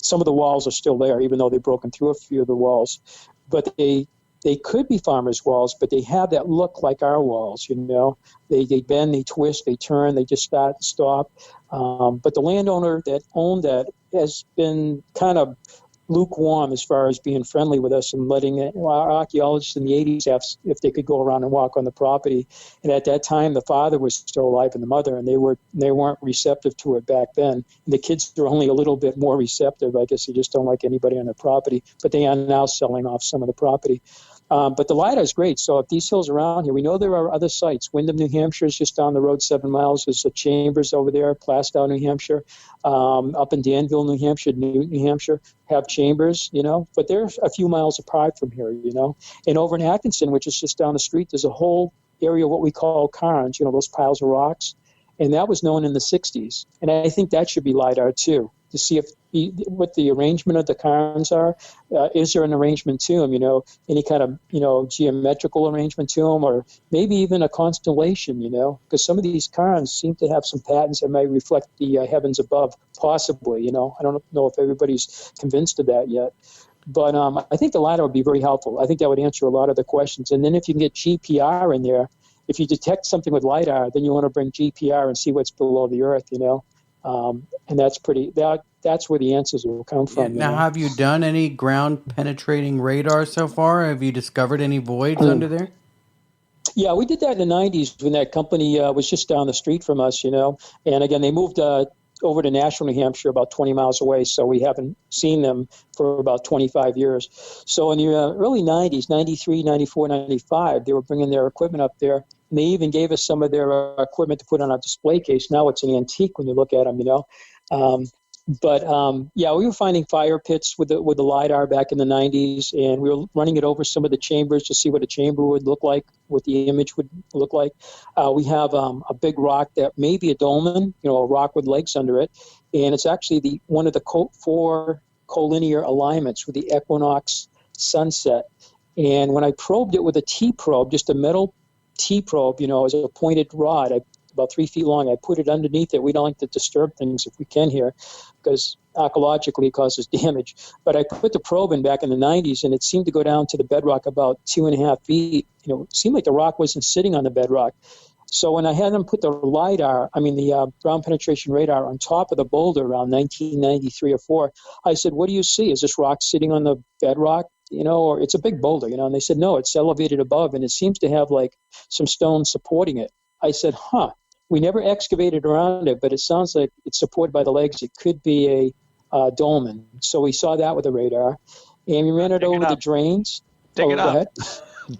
some of the walls are still there, even though they've broken through a few of the walls. But they could be farmers' walls, but they have that look like our walls, They bend, they twist, they turn, they just start and stop. But the landowner that owned that has been kind of lukewarm as far as being friendly with us and letting our archaeologists in the 80s asked if they could go around and walk on the property. And at that time, the father was still alive and the mother, and they weren't receptive to it back then. And the kids are only a little bit more receptive. I guess they just don't like anybody on the property, but they are now selling off some of the property. But the LiDAR is great. So if these hills around here, we know there are other sites. Wyndham, New Hampshire is just down the road 7 miles. There's the Chambers over there, Plastow, New Hampshire. Up in Danville, New Hampshire, New Hampshire have chambers, But they're a few miles apart from here, And over in Atkinson, which is just down the street, there's a whole area of what we call cairns, those piles of rocks. And that was known in the 60s. And I think that should be LiDAR too, to see what the arrangement of the cairns are. Is there an arrangement to them, any kind of, geometrical arrangement to them, or maybe even a constellation, because some of these cairns seem to have some patterns that might reflect the heavens above, possibly, I don't know if everybody's convinced of that yet. But I think the LiDAR would be very helpful. I think that would answer a lot of the questions. And then if you can get GPR in there, if you detect something with LiDAR, then you want to bring GPR and see what's below the earth, and that's where the answers will come from. Yeah, now, have you done any ground-penetrating radar so far? Have you discovered any voids under there? Yeah, we did that in the 90s when that company was just down the street from us, And again, they moved over to Nashville, New Hampshire, about 20 miles away, so we haven't seen them for about 25 years. So in the early 90s, 93, 94, 95, they were bringing their equipment up there. And they even gave us some of their equipment to put on a display case. Now it's an antique when you look at them, Yeah, we were finding fire pits with the LiDAR back in the 90s, and we were running it over some of the chambers to see what a chamber would look like, what the image would look like. We have a big rock that may be a dolmen, a rock with legs under it, and it's actually one of the 4 collinear alignments with the equinox sunset. And when I probed it with a T-probe, just a metal T-probe, as a pointed rod, about 3 feet long, I put it underneath it. We don't like to disturb things if we can here, because archaeologically it causes damage. But I put the probe in back in the 90s, and it seemed to go down to the bedrock about 2.5 feet. It seemed like the rock wasn't sitting on the bedrock. So when I had them put the the ground penetration radar on top of the boulder around 1993 or 4, I said, what do you see? Is this rock sitting on the bedrock? Or it's a big boulder, and they said, no, it's elevated above, and it seems to have like some stone supporting it. I said, we never excavated around it, but it sounds like it's supported by the legs. It could be a dolmen. So we saw that with the radar, and we ran it over the drains. Dig it up.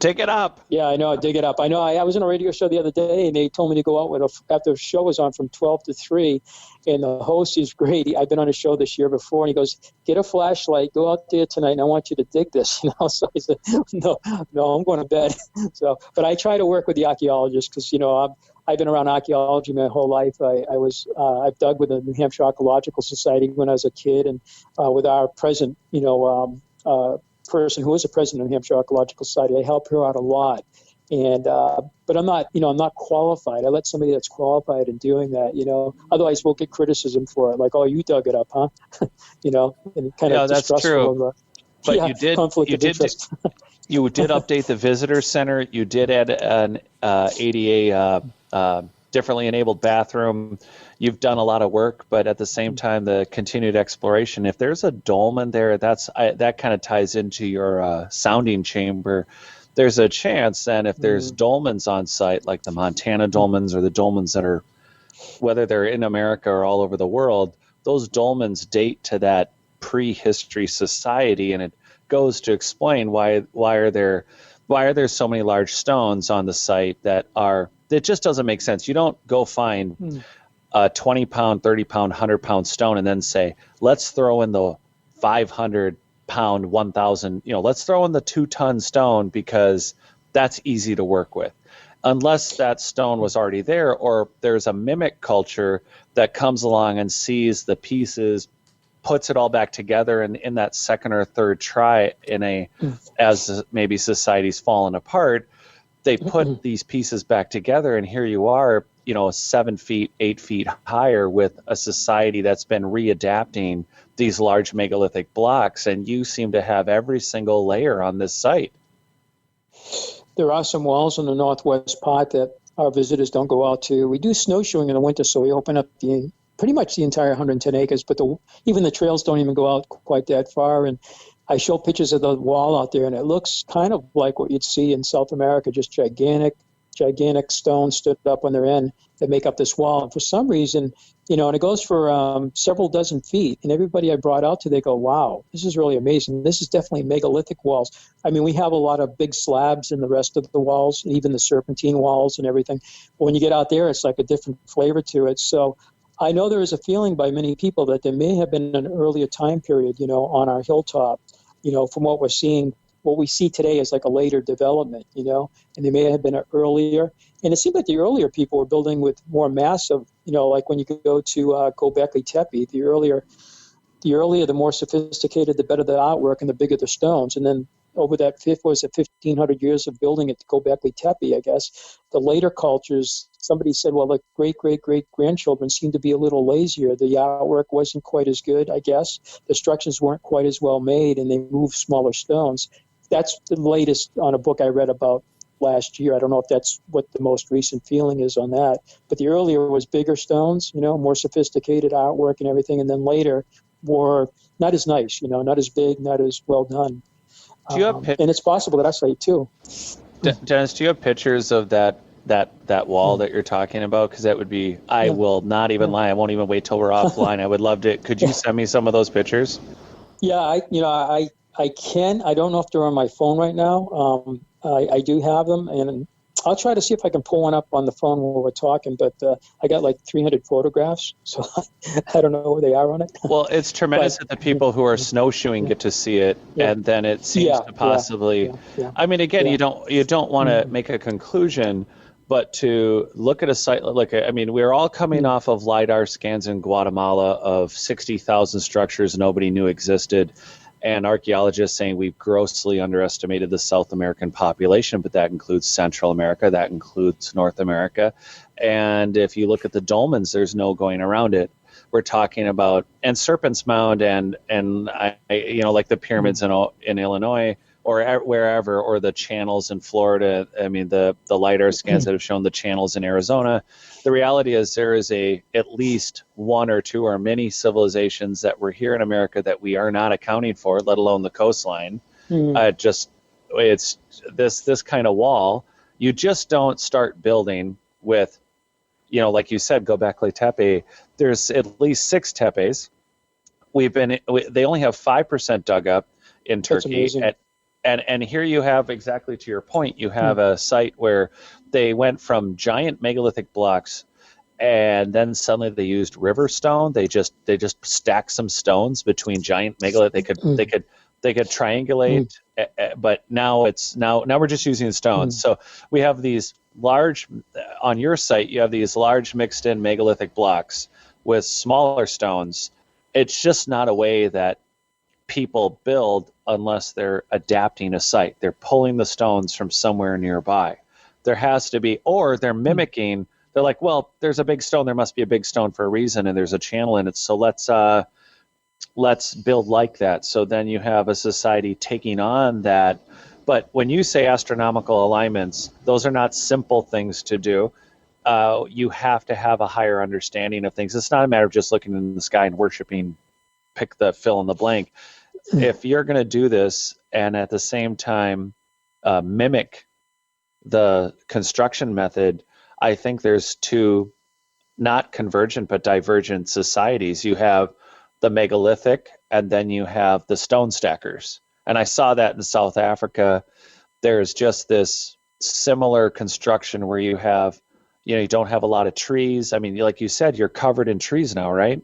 Dig it up. Yeah, I know. Dig it up. I know. I was on a radio show the other day, and they told me to go out after the show was on from 12 to 3, and the host is great. I've been on a show this year before, and he goes, get a flashlight, go out there tonight, and I want you to dig this. So I said, no, I'm going to bed. But I try to work with the archaeologists because, I've been around archaeology my whole life. I've dug with the New Hampshire Archaeological Society when I was a kid, and with our present, person who is the president of the New Hampshire Archaeological Society, I help her out a lot. And but I'm not qualified. I let somebody that's qualified in doing that. Otherwise we'll get criticism for it, like, oh, you dug it up, huh? And kind of that's true. But you did update the visitor center. You did add an ADA differently enabled bathroom. You've done a lot of work, but at the same time, the continued exploration. If there's a dolmen there, that kind of ties into your sounding chamber. There's a chance then if there's dolmens on site, like the Montana dolmens or the dolmens that are, whether they're in America or all over the world, those dolmens date to that prehistory society, and it goes to explain why are there so many large stones on the site that just doesn't make sense. You don't go find a 20-pound, 30-pound, 100-pound stone and then say, let's throw in the 500-pound, 1,000, let's throw in the 2-ton stone because that's easy to work with. Unless that stone was already there, or there's a mimic culture that comes along and sees the pieces, puts it all back together, and in that second or third try, as maybe society's fallen apart, they put these pieces back together, and here you are, 7 feet, 8 feet higher with a society that's been readapting these large megalithic blocks, and you seem to have every single layer on this site. There are some walls in the northwest part that our visitors don't go out to. We do snowshoeing in the winter, so we open up pretty much the entire 110 acres, but even the trails don't even go out quite that far. And I show pictures of the wall out there, and it looks kind of like what you'd see in South America, just gigantic stones stood up on their end that make up this wall. And for some reason, and it goes for several dozen feet, and everybody I brought out to, they go, wow, this is really amazing. This is definitely megalithic walls. I mean, we have a lot of big slabs in the rest of the walls, even the serpentine walls and everything. But when you get out there, it's like a different flavor to it. So I know there is a feeling by many people that there may have been an earlier time period, on our hilltop, from what we're seeing. What we see today is like a later development, and they may have been an earlier. And it seemed like the earlier people were building with more massive, like when you go to Göbekli Tepe, the earlier, the more sophisticated, the better the artwork and the bigger the stones. And then over that 1,500 years of building at Göbekli Tepe, I guess, the later cultures, somebody said, well, the great-great-great-grandchildren seem to be a little lazier. The artwork wasn't quite as good, I guess. The structures weren't quite as well made, and they moved smaller stones. That's the latest on a book I read about last year. I don't know if that's what the most recent feeling is on that. But the earlier was bigger stones, more sophisticated artwork and everything. And then later, more not as nice, not as big, not as well done. Do you have and it's possible that I say it too. Dennis, do you have pictures of that wall that you're talking about? Because that would be, I will not even lie. I won't even wait till we're offline. I would love to. Could you send me some of those pictures? Yeah, I can. I don't know if they're on my phone right now. I do have them, and I'll try to see if I can pull one up on the phone while we're talking, but I got like 300 photographs, so I don't know where they are on it. Well, it's tremendous that the people who are snowshoeing get to see it, and then it seems to possibly... I mean, again, you don't want to make a conclusion, but to look at a site we're all coming off of LiDAR scans in Guatemala of 60,000 structures nobody knew existed, and archaeologists saying we've grossly underestimated the South American population, but that includes Central America, that includes North America. And if you look at the dolmens, there's no going around it. We're talking about, and Serpent's Mound and like the pyramids in Illinois or wherever, or the channels in Florida. I mean, the LiDAR scans that have shown the channels in Arizona. The reality is there is at least one or two or many civilizations that were here in America that we are not accounting for, let alone the coastline. It's this kind of wall. You just don't start building with, like you said, Göbekli Tepe. There's at least 6 tepes. They only have 5% dug up in Turkey. And here you have, exactly to your point, you have a site where they went from giant megalithic blocks, and then suddenly they used river stone. They just stacked some stones between giant megalith. They could triangulate, but now we're just using stones. So we have these large, on your site, you have these large mixed in megalithic blocks with smaller stones. It's just not a way that people build unless they're adapting a site. They're pulling the stones from somewhere nearby. There has to be, or they're mimicking. They're like, well, there's a big stone. There must be a big stone for a reason, and there's a channel in it. So let's build like that. So then you have a society taking on that. But when you say astronomical alignments, those are not simple things to do. You have to have a higher understanding of things. It's not a matter of just looking in the sky and worshiping, pick the fill in the blank. If you're going to do this and at the same time mimic the construction method, I think there's two not convergent but divergent societies. You have the megalithic, and then you have the stone stackers. And I saw that in South Africa. There's just this similar construction where you have, you don't have a lot of trees. I mean, like you said, you're covered in trees now, right?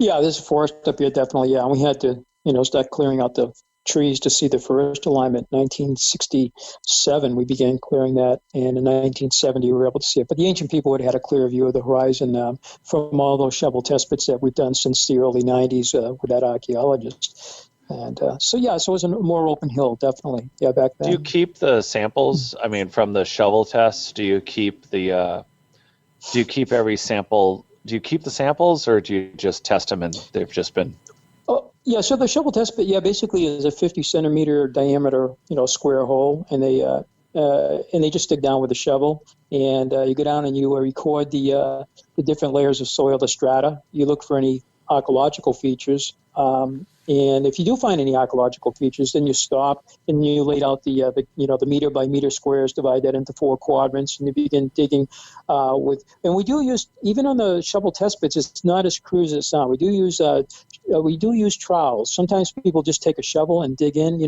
Yeah, there's a forest up here, definitely. Yeah, and we had to, start clearing out the trees to see the first alignment. 1967, we began clearing that, and in 1970, we were able to see it. But the ancient people had a clear view of the horizon from all those shovel test pits that we've done since the early 90s with that archaeologist. And so it was a more open hill, definitely. Yeah, back then. Do you keep the samples? I mean, from the shovel tests, do you keep every sample? Do you keep the samples, or do you just test them and they've just been? Oh, yeah. So the shovel test pit, basically is a 50 centimeter diameter, square hole, and they just dig down with a shovel, and you go down and you record the different layers of soil, the strata. You look for any archaeological features. And if you do find any archaeological features, then you stop and you lay out the meter by meter squares, divide that into 4 quadrants, and you begin digging And we do use, even on the shovel test pits, it's not as crude as it sounds. We do use trowels. Sometimes people just take a shovel and dig in,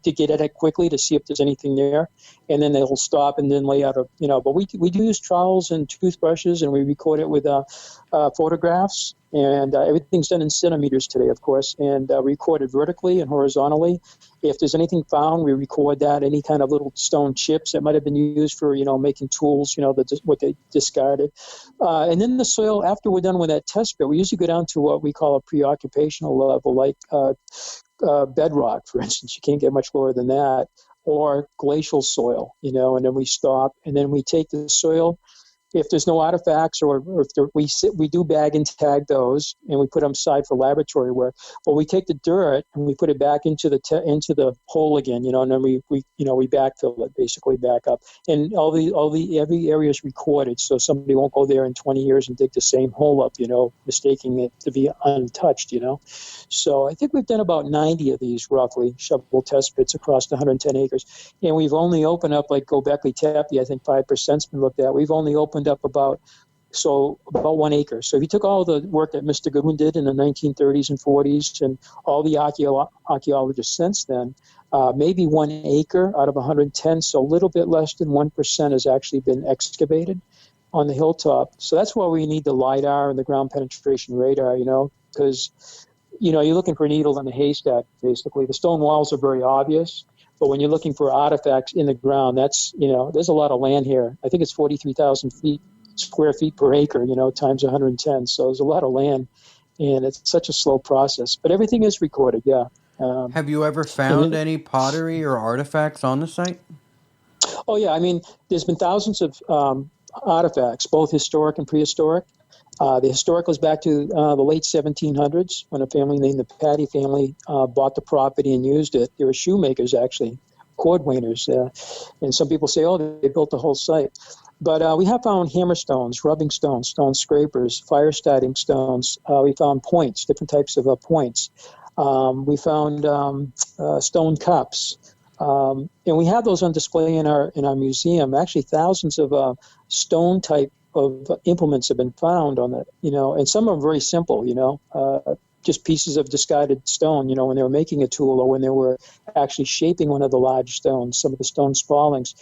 to get at it quickly to see if there's anything there, and then they'll stop and then lay out But we do use trowels and toothbrushes, and we record it with photographs. And everything's done in centimeters today, of course, and recorded vertically and horizontally. If there's anything found, we record that, any kind of little stone chips that might have been used for, making tools, what they discarded. And then the soil, after we're done with that test pit, we usually go down to what we call a pre-occupational level, like bedrock, for instance. You can't get much lower than that, or glacial soil, and then we stop, and then we take the soil. If there's no artifacts, or if we do bag and tag those, and we put them aside for laboratory work. But we take the dirt and we put it back into the hole again, and then we backfill it, basically back up. And every area is recorded, so somebody won't go there in 20 years and dig the same hole up, mistaking it to be untouched, So I think we've done about 90 of these roughly shovel test pits across the 110 acres, and we've only opened up, like Göbekli Tepe, I think 5%'s been looked at. We've only opened up about 1 acre. So if you took all the work that Mr. Goodwin did in the 1930s and 40s, and all the archaeologists since then, maybe 1 acre out of 110, so a little bit less than 1% has actually been excavated on the hilltop. So that's why we need the LiDAR and the ground penetration radar, because you're looking for a needle in a haystack, basically. The stone walls are very obvious, but when you're looking for artifacts in the ground, that's, there's a lot of land here. I think it's 43,000 square feet per acre, times 110. So there's a lot of land, and it's such a slow process. But everything is recorded, yeah. Have you ever found any pottery or artifacts on the site? Oh, yeah. I mean, there's been thousands of artifacts, both historic and prehistoric. The historic goes back to the late 1700s, when a family named the Patty family bought the property and used it. They were shoemakers, actually, cordwainers. And some people say, they built the whole site. But we have found hammerstones, rubbing stones, stone scrapers, fire starting stones. We found points, different types of points. We found stone cups. And we have those on display in our museum. Actually, thousands of stone type of implements have been found on that, and some are very simple, just pieces of discarded stone, when they were making a tool, or when they were actually shaping one of the large stones, some of the stone spallings.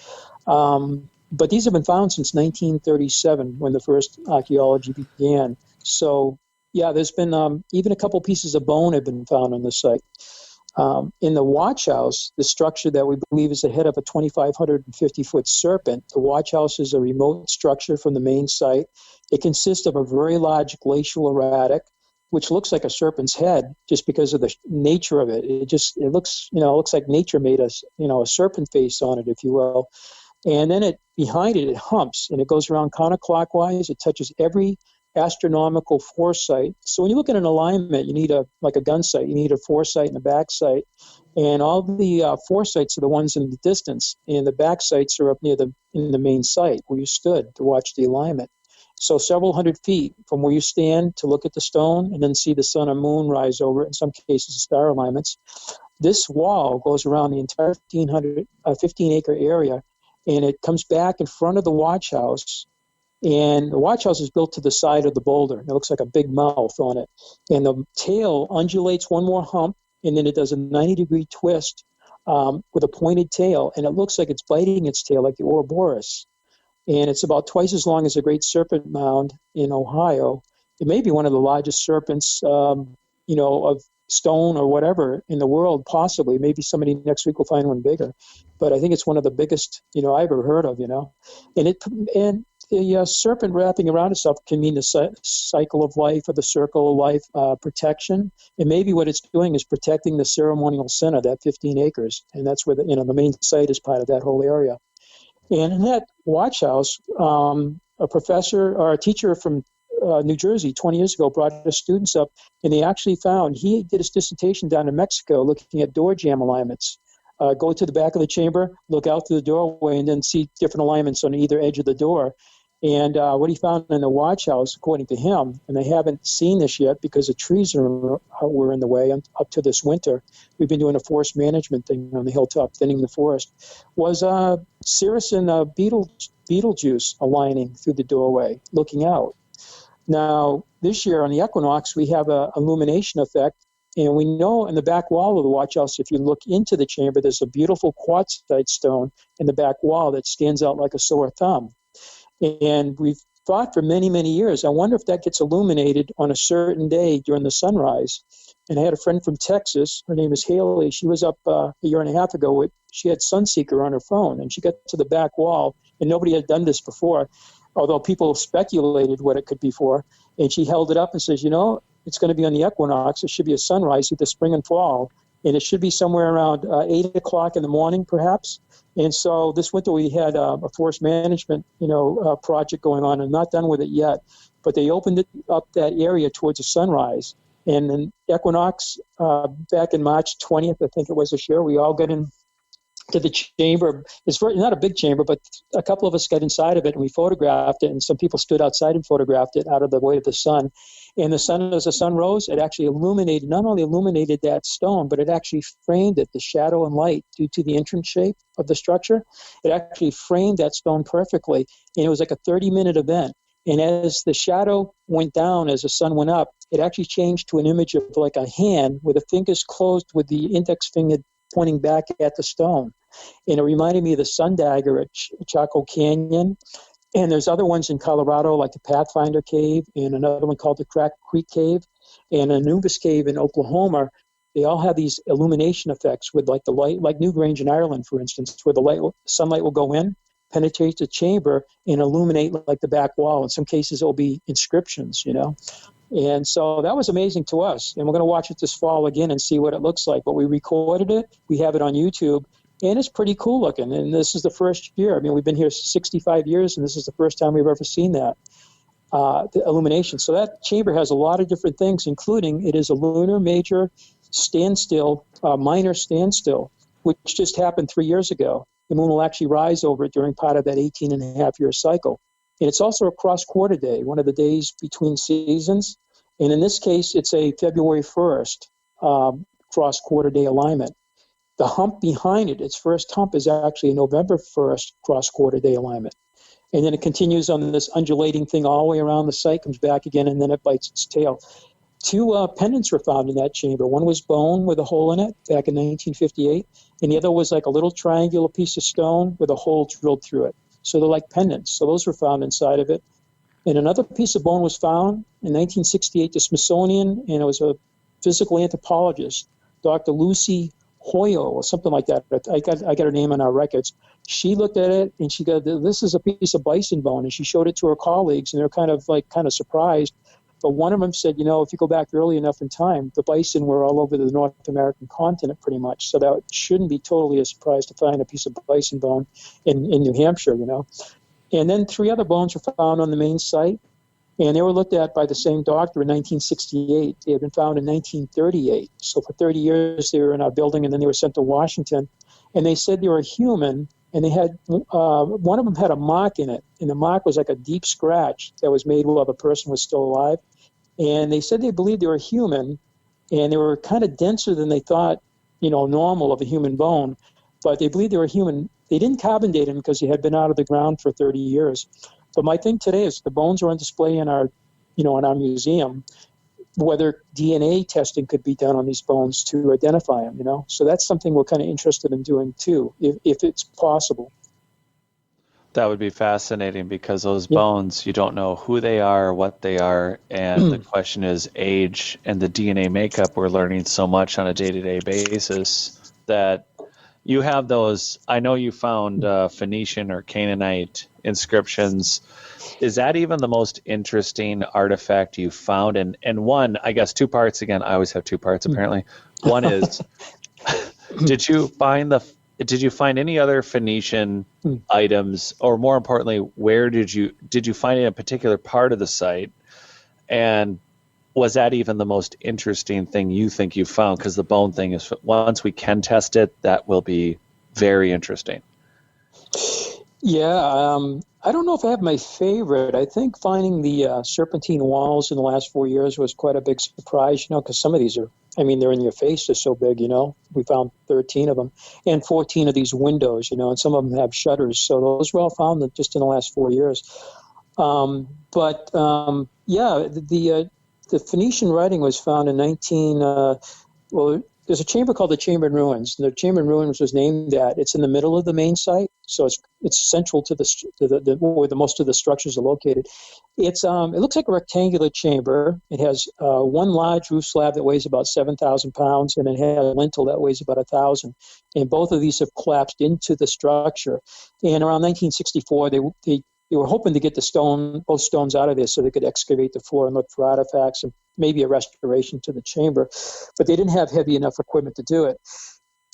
But these have been found since 1937, when the first archaeology began. So, yeah, there's been even a couple pieces of bone have been found on the site. In the watch house, the structure that we believe is the head of a 2,550-foot serpent, the watch house is a remote structure from the main site. It consists of a very large glacial erratic, which looks like a serpent's head just because of the nature of it. It looks like nature made a serpent face on it, if you will. And then behind it humps, and it goes around counterclockwise. It touches every astronomical foresight. So when you look at an alignment, you need like a gun sight. You need a foresight and a back sight. And all the foresights are the ones in the distance, and the back sights are up in the main site where you stood to watch the alignment. So several hundred feet from where you stand to look at the stone and then see the sun or moon rise over it, in some cases star alignments. This wall goes around the entire 15-acre area, and it comes back in front of the watch house And the watch house is built to the side of the boulder. It looks like a big mouth on it. And the tail undulates one more hump, and then it does a 90-degree twist with a pointed tail. And it looks like it's biting its tail like the Ouroboros. And it's about twice as long as the Great Serpent Mound in Ohio. It may be one of the largest serpents, of stone or whatever in the world, possibly. Maybe somebody next week will find one bigger. But I think it's one of the biggest, I've ever heard of, And the serpent wrapping around itself can mean the cycle of life or the circle of life, protection. And maybe what it's doing is protecting the ceremonial center, that 15 acres. And that's where the main site is part of that whole area. And in that watch house, a professor or a teacher from New Jersey 20 years ago brought his students up, and they actually found, he did his dissertation down in Mexico looking at door jamb alignments. Go to the back of the chamber, look out through the doorway, and then see different alignments on either edge of the door. And what he found in the watch house, according to him, and they haven't seen this yet because the trees were in the way up to this winter. We've been doing a forest management thing on the hilltop, thinning the forest, was cirrus and Beetlejuice aligning through the doorway, looking out. Now, this year on the equinox, we have an illumination effect, and we know in the back wall of the watch house, if you look into the chamber, there's a beautiful quartzite stone in the back wall that stands out like a sore thumb. And we've thought for many, many years, I wonder if that gets illuminated on a certain day during the sunrise. And I had a friend from Texas, her name is Haley. She was up a year and a half ago. She had Sunseeker on her phone, and she got to the back wall, and nobody had done this before, although people speculated what it could be for. And she held it up and says, it's going to be on the equinox. It should be a sunrise, either spring and fall. And it should be somewhere around 8 o'clock in the morning, perhaps. And so this winter we had a forest management, project going on, and not done with it yet. But they opened it up that area towards the sunrise. And then equinox, back in March 20th, I think it was this year, we all got into the chamber. It's not a big chamber, but a couple of us got inside of it, and we photographed it. And some people stood outside and photographed it out of the way of the sun. And the sun, as the sun rose, it actually not only illuminated that stone, but it actually framed it, the shadow and light, due to the entrance shape of the structure. It actually framed that stone perfectly. And it was like a 30-minute event. And as the shadow went down, as the sun went up, it actually changed to an image of like a hand with the fingers closed with the index finger pointing back at the stone. And it reminded me of the sun dagger at Chaco Canyon. And there's other ones in Colorado, like the Pathfinder Cave, and another one called the Crack Creek Cave, and Anubis Cave in Oklahoma. They all have these illumination effects with like the light, like Newgrange in Ireland, for instance, where the sunlight will go in, penetrate the chamber, and illuminate like the back wall. In some cases, it will be inscriptions, And so that was amazing to us. And we're going to watch it this fall again and see what it looks like. But we recorded it. We have it on YouTube. And it's pretty cool looking. And this is the first year. I mean, we've been here 65 years, and this is the first time we've ever seen that, the illumination. So that chamber has a lot of different things, including it is a lunar major standstill, minor standstill, which just happened 3 years ago. The moon will actually rise over it during part of that 18-and-a-half-year cycle. And it's also a cross-quarter day, one of the days between seasons. And in this case, it's a February 1st cross-quarter day alignment. The hump behind it, its first hump, is actually a November 1st cross-quarter day alignment. And then it continues on this undulating thing all the way around the site, comes back again, and then it bites its tail. 2 pendants were found in that chamber. One was bone with a hole in it back in 1958, and the other was like a little triangular piece of stone with a hole drilled through it. So they're like pendants. So those were found inside of it. And another piece of bone was found in 1968, the Smithsonian, and it was a physical anthropologist, Dr. Lucy Hoyle or something like that. I got her name on our records. She looked at it and she goes, "This is a piece of bison bone," and she showed it to her colleagues, and they're kind of surprised. But one of them said, if you go back early enough in time, the bison were all over the North American continent pretty much. So that shouldn't be totally a surprise to find a piece of bison bone in New Hampshire, And then 3 other bones were found on the main site, and they were looked at by the same doctor in 1968. They had been found in 1938. So for 30 years they were in our building, and then they were sent to Washington. And they said they were human, and they had one of them had a mark in it, and the mark was like a deep scratch that was made while the person was still alive. And they said they believed they were human, and they were kind of denser than they thought, normal of a human bone. But they believed they were human. They didn't carbon date them because they had been out of the ground for 30 years. But my thing today is the bones are on display in our, in our museum. Whether DNA testing could be done on these bones to identify them, So that's something we're kind of interested in doing too, if it's possible. That would be fascinating because those bones, you don't know who they are, what they are, and the question is age and the DNA makeup. We're learning so much on a day-to-day basis that you have those. I know you found Phoenician or Canaanite inscriptions. Is that even the most interesting artifact you found? And one, I guess 2 parts again. I always have 2 parts apparently. One is, did you find any other Phoenician items, or more importantly, where did you find it in a particular part of the site? And was that even the most interesting thing you think you found? Because the bone thing is, once we can test it, that will be very interesting. Yeah, I don't know if I have my favorite. I think finding the serpentine walls in the last 4 years was quite a big surprise, because some of these are, they're in your face, they're so big, We found 13 of them, and 14 of these windows, and some of them have shutters. So those were all found just in the last 4 years. The Phoenician writing was found in there's a chamber called the Chamber in Ruins. The Chamber in Ruins was named that. It's in the middle of the main site, so it's central to where the most of the structures are located. It looks like a rectangular chamber. It has one large roof slab that weighs about 7,000 pounds, and it has a lintel that weighs about 1,000. And both of these have collapsed into the structure. And around 1964, they were hoping to get both stones out of there so they could excavate the floor and look for artifacts and maybe a restoration to the chamber. But they didn't have heavy enough equipment to do it.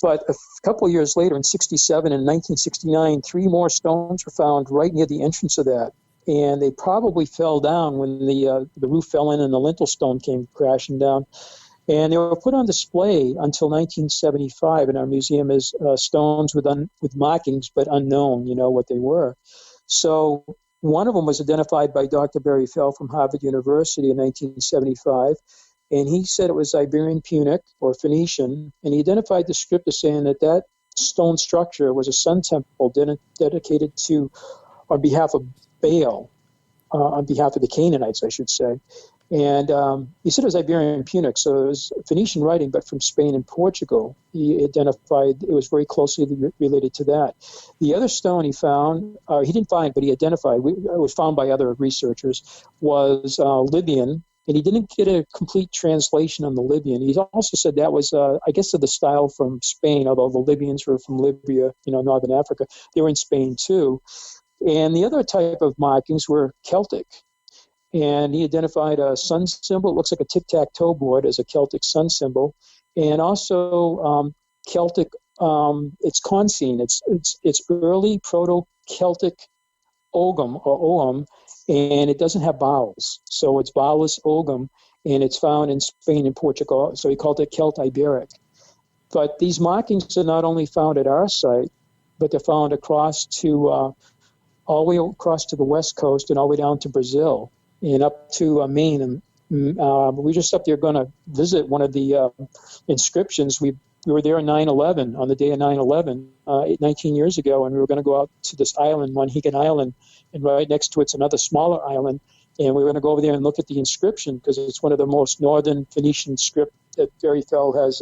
But a couple of years later, in 1967 and 1969, 3 more stones were found right near the entrance of that. And they probably fell down when the roof fell in and the lintel stone came crashing down. And they were put on display until 1975 in our museum as stones with markings, but unknown, what they were. So one of them was identified by Dr. Barry Fell from Harvard University in 1975, and he said it was Iberian Punic or Phoenician, and he identified the script as saying that stone structure was a sun temple dedicated on behalf of Baal, on behalf of the Canaanites, I should say. And he said it was Iberian Punic, so it was Phoenician writing, but from Spain and Portugal. He identified it was very closely related to that. The other stone he found, he didn't find, but he identified, it was found by other researchers, was Libyan, and he didn't get a complete translation on the Libyan. He also said that was, I guess, of the style from Spain, although the Libyans were from Libya, northern Africa. They were in Spain too. And the other type of markings were Celtic. And he identified a sun symbol. It looks like a tic-tac-toe board as a Celtic sun symbol. And also Celtic, it's Consine. It's early Proto-Celtic Ogham or Ogham, and it doesn't have vowels. So it's vowelless Ogham, and it's found in Spain and Portugal. So he called it Celt-Iberic. But these markings are not only found at our site, but they're found across to all the way across to the West Coast and all the way down to Brazil and up to Maine. And we're just up there going to visit one of the inscriptions. We were there on 9/11, on the day of 9/11, 19 years ago, and we were going to go out to this island, Mohegan Island, and right next to it's another smaller island, and we were going to go over there and look at the inscription because it's one of the most northern Phoenician script that Barry Fell has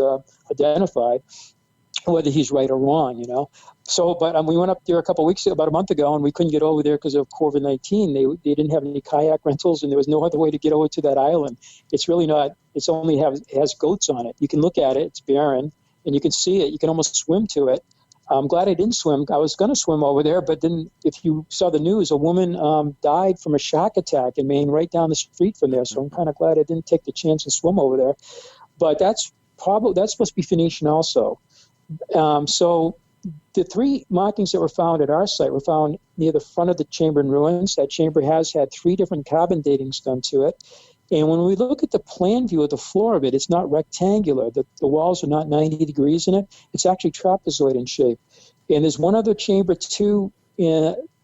identified, whether he's right or wrong, So, but we went up there about a month ago, and we couldn't get over there because of COVID-19. They didn't have any kayak rentals, and there was no other way to get over to that island. It's really not. It's only has goats on it. You can look at it. It's barren, and you can see it. You can almost swim to it. I'm glad I didn't swim. I was going to swim over there, but then if you saw the news, a woman died from a shark attack in Maine right down the street from there. So I'm kind of glad I didn't take the chance and swim over there. But that's supposed to be Phoenician also. So the 3 markings that were found at our site were found near the front of the chamber in ruins. That chamber has had 3 different carbon datings done to it. And when we look at the plan view of the floor of it, it's not rectangular. The walls are not 90 degrees in it. It's actually trapezoid in shape. And there's one other chamber too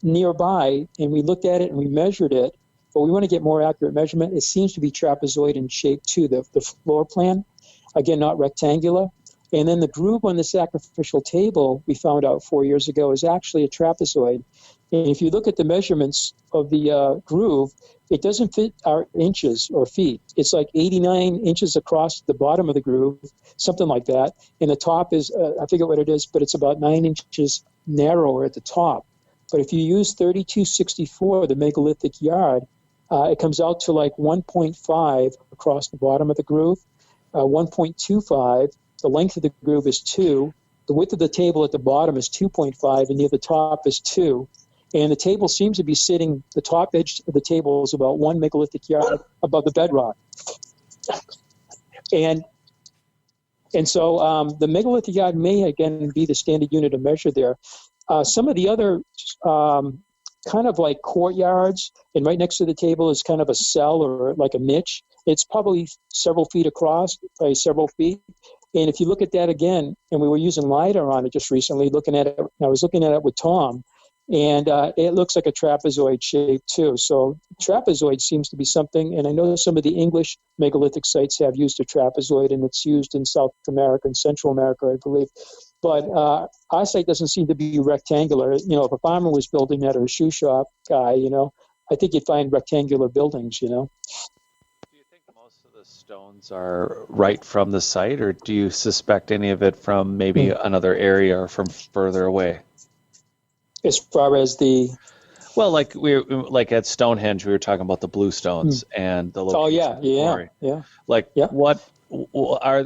nearby, and we looked at it and we measured it, but we want to get more accurate measurement. It seems to be trapezoid in shape too, the floor plan. Again, not rectangular. And then the groove on the sacrificial table, we found out 4 years ago, is actually a trapezoid. And if you look at the measurements of the groove, it doesn't fit our inches or feet. It's like 89 inches across the bottom of the groove, something like that. And the top is, I forget what it is, but it's about 9 inches narrower at the top. But if you use 3264, the megalithic yard, it comes out to like 1.5 across the bottom of the groove, 1.25. The length of the groove is 2. The width of the table at the bottom is 2.5, and near the top is 2. And the table seems to be sitting, the top edge of the table is about 1 megalithic yard above the bedrock. And so the megalithic yard may, again, be the standard unit of measure there. Some of the other kind of like courtyards, and right next to the table is kind of a cell or like a niche. It's probably several feet across by several feet. And if you look at that again, and we were using LiDAR on it just recently, I was looking at it with Tom, and it looks like a trapezoid shape too. So trapezoid seems to be something, and I know some of the English megalithic sites have used a trapezoid, and it's used in South America and Central America, I believe. But our site doesn't seem to be rectangular. You know, if a farmer was building that or a shoe shop guy, you know, I think you'd find rectangular buildings, you know. Do you think most of the stones are right from the site, or do you suspect any of it from maybe another area or from further away? As far as the... Well, like at Stonehenge, we were talking about the blue stones and the location. Yeah. Like what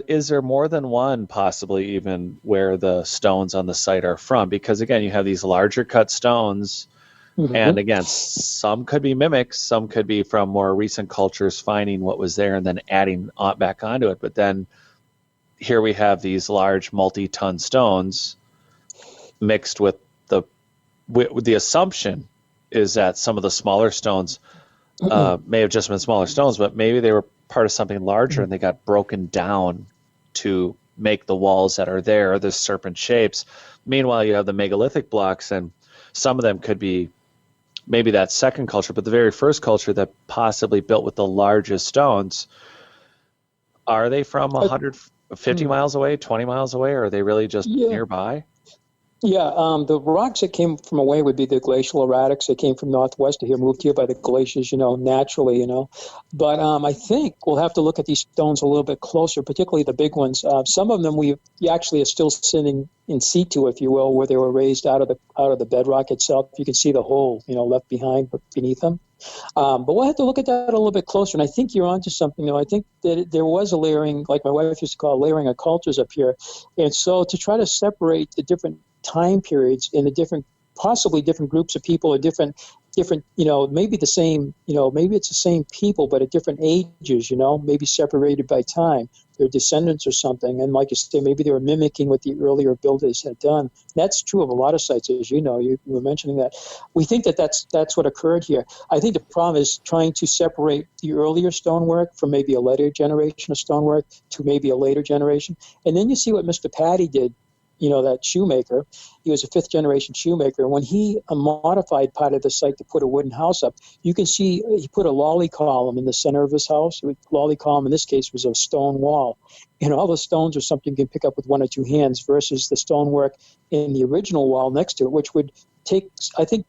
is there more than one possibly even where the stones on the site are from? Because again, you have these larger cut stones, and again, some could be mimics, some could be from more recent cultures finding what was there and then adding back onto it. But then here we have these large multi-ton stones mixed with the assumption is that some of the smaller stones may have just been smaller stones, but maybe they were part of something larger and they got broken down to make the walls that are there, the serpent shapes. Meanwhile, you have the megalithic blocks, and some of them could be maybe that second culture, but the very first culture that possibly built with the largest stones, are they from 150 miles away, 20 miles away, or are they really just nearby? Yeah, the rocks that came from away would be the glacial erratics that came from northwest to here, moved here by the glaciers, you know, naturally, you know. But I think we'll have to look at these stones a little bit closer, particularly the big ones. Some of them we actually are still sitting in situ, if you will, where they were raised out of the bedrock itself. You can see the hole, you know, left behind beneath them. But we'll have to look at that a little bit closer. And I think you're onto something, though. I think that there was a layering, like my wife used to call it, layering of cultures up here. And so to try to separate the different time periods in the possibly different groups of people or different, you know, maybe the same, you know, maybe it's the same people, but at different ages, you know, maybe separated by time, their descendants or something. And like you say, maybe they were mimicking what the earlier builders had done. That's true of a lot of sites, as you know, you were mentioning that. We think that that's what occurred here. I think the problem is trying to separate the earlier stonework from maybe a later generation of stonework to maybe a later generation. And then you see what Mr. Patty did. You know, that shoemaker, he was a fifth generation shoemaker. When he modified part of the site to put a wooden house up, you can see he put a lolly column in the center of his house. The lolly column in this case was a stone wall. And all the stones are something you can pick up with one or two hands versus the stonework in the original wall next to it, which would take, I think,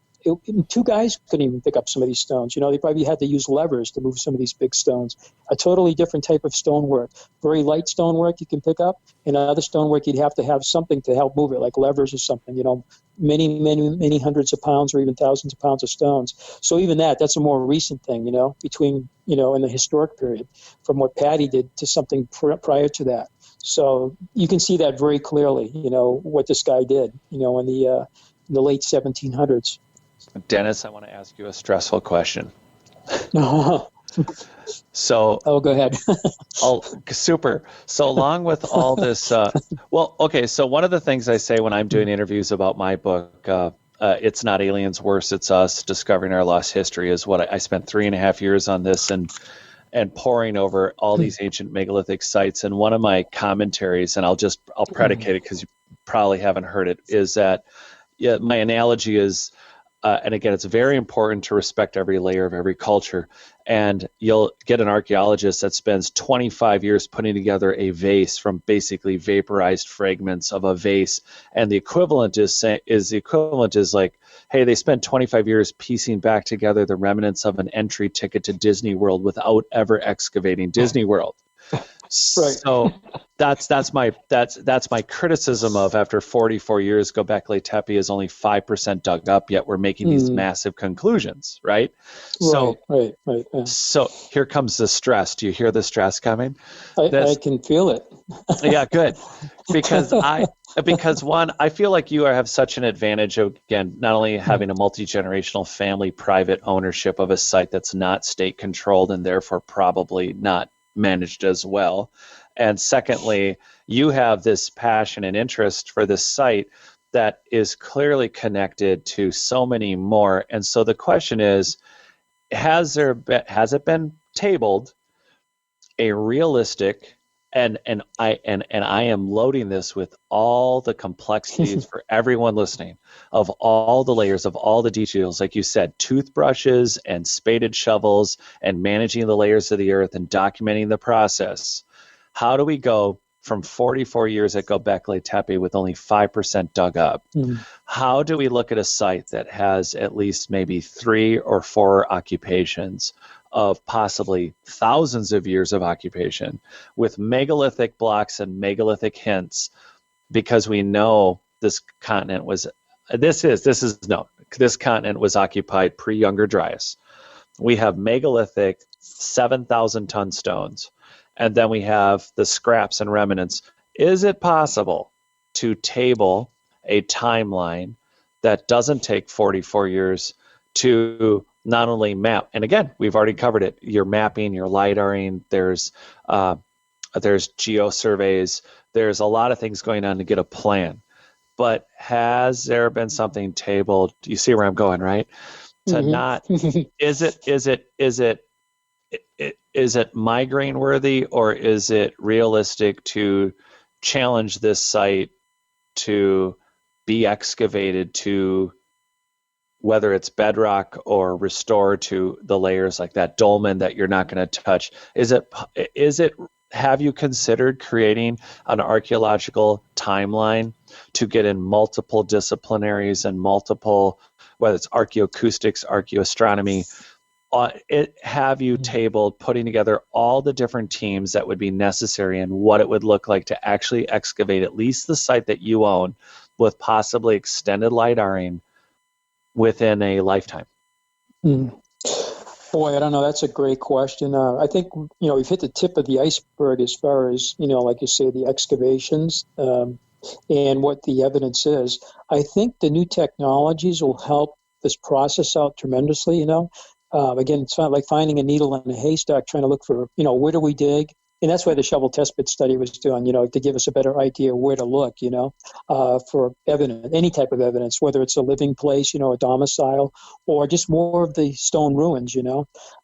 two guys couldn't even pick up some of these stones. You know, they probably had to use levers to move some of these big stones. A totally different type of stonework. Very light stonework you can pick up, and other stonework you'd have to have something to help move it, like levers or something, you know, many hundreds of pounds or even thousands of pounds of stones. So even that's a more recent thing, you know, between, you know, in the historic period, from what Patty did to something prior to that. So you can see that very clearly, you know, what this guy did, you know, in the late 1700s. Dennis, I want to ask you a stressful question. So, go ahead. Super. So along with all this, so one of the things I say when I'm doing interviews about my book, It's Not Aliens, Worse, It's Us, Discovering Our Lost History, is what I spent 3.5 years on this and poring over all these ancient megalithic sites. And one of my commentaries, and I'll predicate it because you probably haven't heard it, is that my analogy is, and again, it's very important to respect every layer of every culture. And you'll get an archaeologist that spends 25 years putting together a vase from basically vaporized fragments of a vase, and the equivalent is like, hey, they spent 25 years piecing back together the remnants of an entry ticket to Disney World without ever excavating Disney World. Right. So that's my criticism of, after 44 years, Göbekli Tepe is only 5% dug up, yet we're making these massive conclusions, right? So right. So here comes the stress. Do you hear the stress coming? I can feel it. Yeah, good. Because one, I feel like you have such an advantage of, again, not only having a multi-generational family private ownership of a site that's not state controlled and therefore probably not managed as well. And secondly, you have this passion and interest for this site that is clearly connected to so many more. And so the question is, has it been tabled a realistic, and I am loading this with all the complexities for everyone listening, of all the layers, of all the details, like you said, toothbrushes and spaded shovels and managing the layers of the earth and documenting the process. How do we go from 44 years at Göbekli Tepe with only 5% dug up? How do we look at a site that has at least maybe 3 or 4 occupations of possibly thousands of years of occupation, with megalithic blocks and megalithic hints, because we know this continent was occupied pre-Younger Dryas. We have megalithic 7,000 ton stones, and then we have the scraps and remnants. Is it possible to table a timeline that doesn't take 44 years to not only map, and again, we've already covered it, you're mapping, you're lidaring, there's geosurveys, there's a lot of things going on to get a plan. But has there been something tabled? You see where I'm going, right? To not, is it migraine worthy, or is it realistic to challenge this site to be excavated to, whether it's bedrock or restore to the layers like that dolmen that you're not going to touch? Have you considered creating an archaeological timeline to get in multiple disciplinaries and multiple, whether it's archaeoacoustics, archaeoastronomy? Have you tabled putting together all the different teams that would be necessary and what it would look like to actually excavate at least the site that you own, with possibly extended lidaring within a lifetime? Boy, I don't know. That's a great question. I think, we've hit the tip of the iceberg as far as, like you say, the excavations and what the evidence is. I think the new technologies will help this process out tremendously, Again, it's not like finding a needle in a haystack trying to look for, where do we dig? And that's why the shovel test pit study was done, to give us a better idea where to look, for evidence, any type of evidence, whether it's a living place, a domicile, or just more of the stone ruins,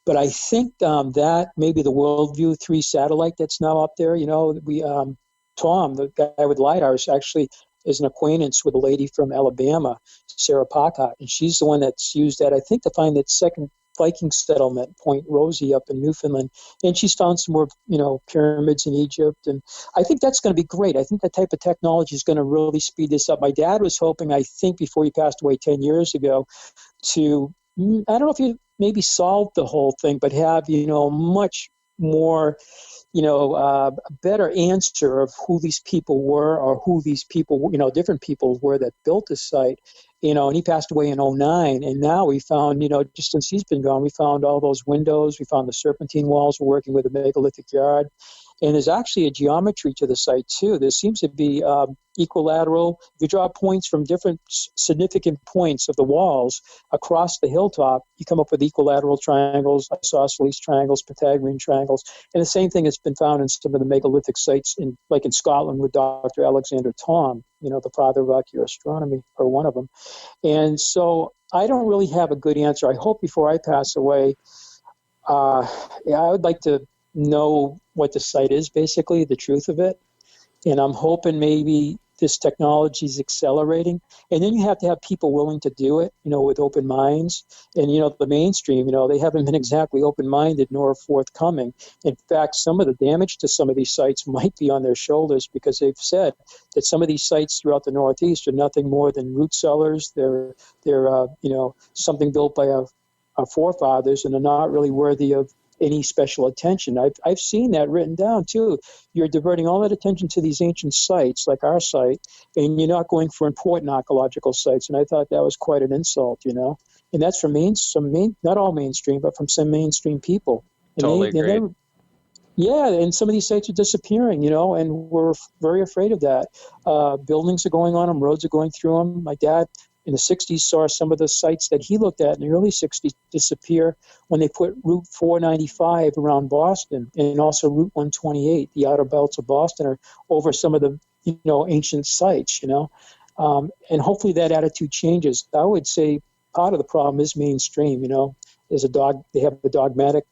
But I think that maybe the Worldview 3 satellite that's now up there, Tom, the guy with LiDARs, actually is an acquaintance with a lady from Alabama, Sarah Packard, and she's the one that's used that, I think, to find that second Viking settlement, Point Rosie up in Newfoundland, and she's found some more, pyramids in Egypt, and I think that's going to be great. I think that type of technology is going to really speed this up. My dad was hoping, I think, before he passed away 10 years ago, to, I don't know if he maybe solved the whole thing, but have, much more, a better answer of who these people were, or who these people, different people were that built the site. And he passed away in 2009, and now we found, just since he's been gone, we found all those windows, we found the serpentine walls, we're working with a megalithic yard, and there's actually a geometry to the site too. There seems to be equilateral. If you draw points from different significant points of the walls across the hilltop, you come up with equilateral triangles, isosceles triangles, Pythagorean triangles, and the same thing has been found in some of the megalithic sites, in Scotland with Dr. Alexander Thom, the father of archaeoastronomy, or one of them. And so I don't really have a good answer. I hope before I pass away, I would like to know what the site is, basically, the truth of it. And I'm hoping maybe this technology is accelerating. And then you have to have people willing to do it, with open minds. And, the mainstream, they haven't been exactly open-minded nor forthcoming. In fact, some of the damage to some of these sites might be on their shoulders, because they've said that some of these sites throughout the Northeast are nothing more than root cellars. They're something built by our forefathers, and they're not really worthy of any special attention. I've seen that written down too. You're diverting all that attention to these ancient sites, like our site, and you're not going for important archaeological sites. And I thought that was quite an insult, And that's from not all mainstream, but from some mainstream people. And totally agree. Yeah, and some of these sites are disappearing, and we're very afraid of that. Buildings are going on them, roads are going through them. My dad in the 60s saw some of the sites that he looked at in the early 60s disappear when they put Route 495 around Boston, and also Route 128, the outer belts of Boston, are over some of the ancient sites, and hopefully that attitude changes. I would say part of the problem is mainstream, they have a dogmatic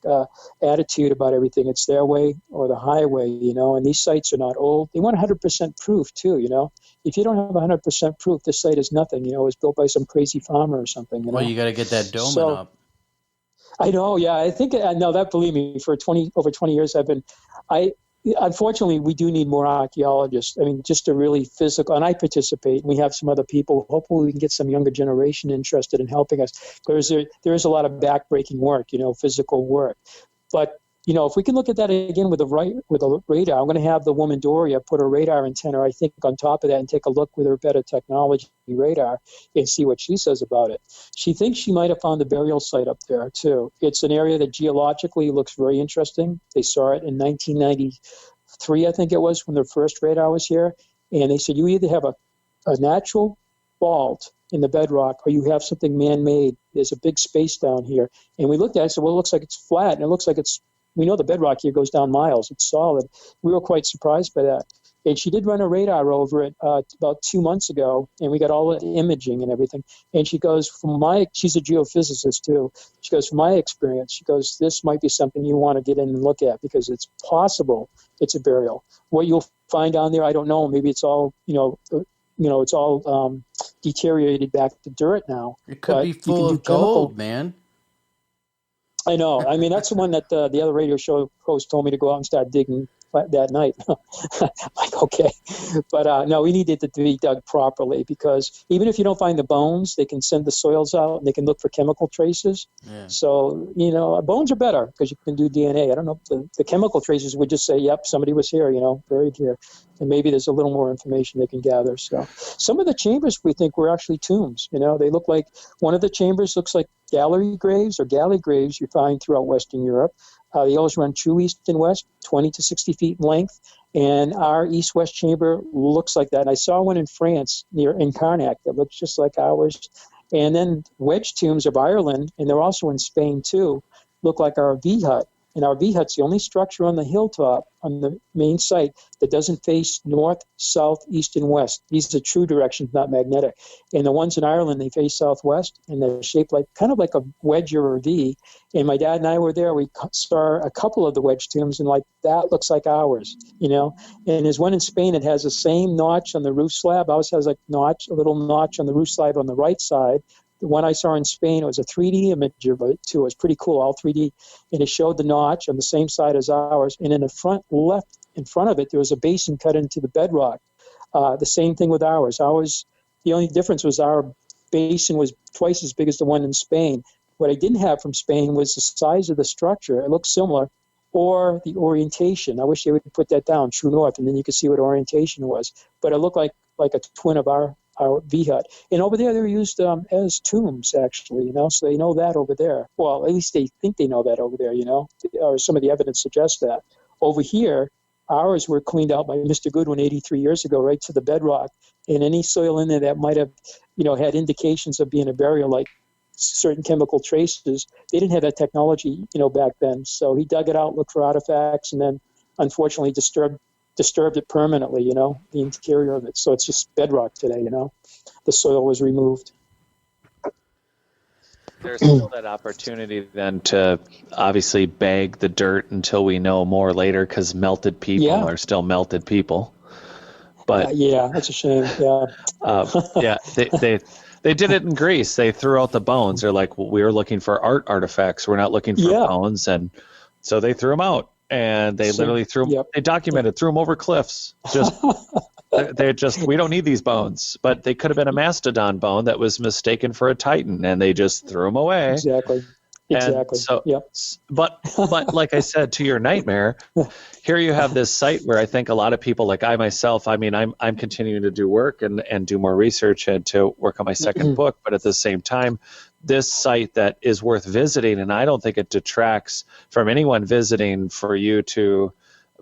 attitude about everything. It's their way or the highway, and these sites are not old. They want 100% proof too, If you don't have 100% proof, this site is nothing, it was built by some crazy farmer or something, Well, you got to get that dome up. I know, yeah. I think, no, that, believe me, for over 20 years unfortunately, we do need more archaeologists. I mean, just a really physical, and I participate. We have some other people. Hopefully we can get some younger generation interested in helping us. There is a lot of backbreaking work, physical work. But, if we can look at that again with a radar, I'm going to have the woman Doria put a radar antenna, I think, on top of that and take a look with her better technology radar and see what she says about it. She thinks she might have found the burial site up there, too. It's an area that geologically looks very interesting. They saw it in 1993, I think it was, when their first radar was here. And they said, you either have a natural fault in the bedrock or you have something man-made. There's a big space down here. And we looked at it and said, well, it looks like it's flat, and it looks like we know the bedrock here goes down miles. It's solid. We were quite surprised by that. And she did run a radar over it about 2 months ago, and we got all the imaging and everything. And she goes, she's a geophysicist too. She goes, from my experience, she goes, this might be something you want to get in and look at because it's possible it's a burial. What you'll find down there, I don't know. Maybe it's all, it's all deteriorated back to dirt now. It could be full of gold, man. I know. I mean, that's the one that the other radio show host told me to go out and start digging that night. Like, okay. But no, we need it to be dug properly, because even if you don't find the bones, they can send the soils out and they can look for chemical traces. Yeah. So, bones are better because you can do DNA. I don't know. The chemical traces would just say, yep, somebody was here, buried here. And maybe there's a little more information they can gather. So some of the chambers we think were actually tombs. They look like, one of the chambers looks like gallery graves or galley graves you find throughout Western Europe. They always run true east and west, 20 to 60 feet in length. And our east-west chamber looks like that. And I saw one in France in Carnac that looks just like ours. And then wedge tombs of Ireland, and they're also in Spain too, look like our V-hut. And our V-hut's the only structure on the hilltop, on the main site, that doesn't face north, south, east, and west. These are true directions, not magnetic. And the ones in Ireland, they face southwest, and they're shaped kind of like a wedge or a V. And my dad and I were there. We saw a couple of the wedge tombs, and that looks like ours, And there's one in Spain that has the same notch on the roof slab. Ours has a little notch on the roof slab on the right side. The one I saw in Spain, it was a 3D image of it too. It was pretty cool, all 3D. And it showed the notch on the same side as ours. And in the front left, in front of it, there was a basin cut into the bedrock. The same thing with ours. The only difference was our basin was twice as big as the one in Spain. What I didn't have from Spain was the size of the structure. It looked similar, or the orientation. I wish they would put that down, true north, and then you could see what orientation was. But it looked like a twin of our V-hut. And over there, they're used as tombs, actually, so they know that over there. Well, at least they think they know that over there, or some of the evidence suggests that. Over here, ours were cleaned out by Mr. Goodwin 83 years ago, right to the bedrock. And any soil in there that might have, had indications of being a burial, like certain chemical traces, they didn't have that technology, back then. So he dug it out, looked for artifacts, and then unfortunately disturbed it permanently, the interior of it. So it's just bedrock today, The soil was removed. There's still that opportunity then to obviously bag the dirt until we know more later, because melted people are still melted people. But yeah, that's a shame. Yeah. yeah, they did it in Greece. They threw out the bones. They're like, well, we're looking for art artifacts. We're not looking for bones, and so they threw them out. And they literally threw them. They documented, threw them over cliffs. We don't need these bones. But they could have been a mastodon bone that was mistaken for a titan, and they just threw them away. Exactly. And so, but like I said, to your nightmare, here you have this site where I think a lot of people, like I myself, I mean, I'm continuing to do work and do more research and to work on my second book, but at the same time, this site that is worth visiting, and I don't think it detracts from anyone visiting for you to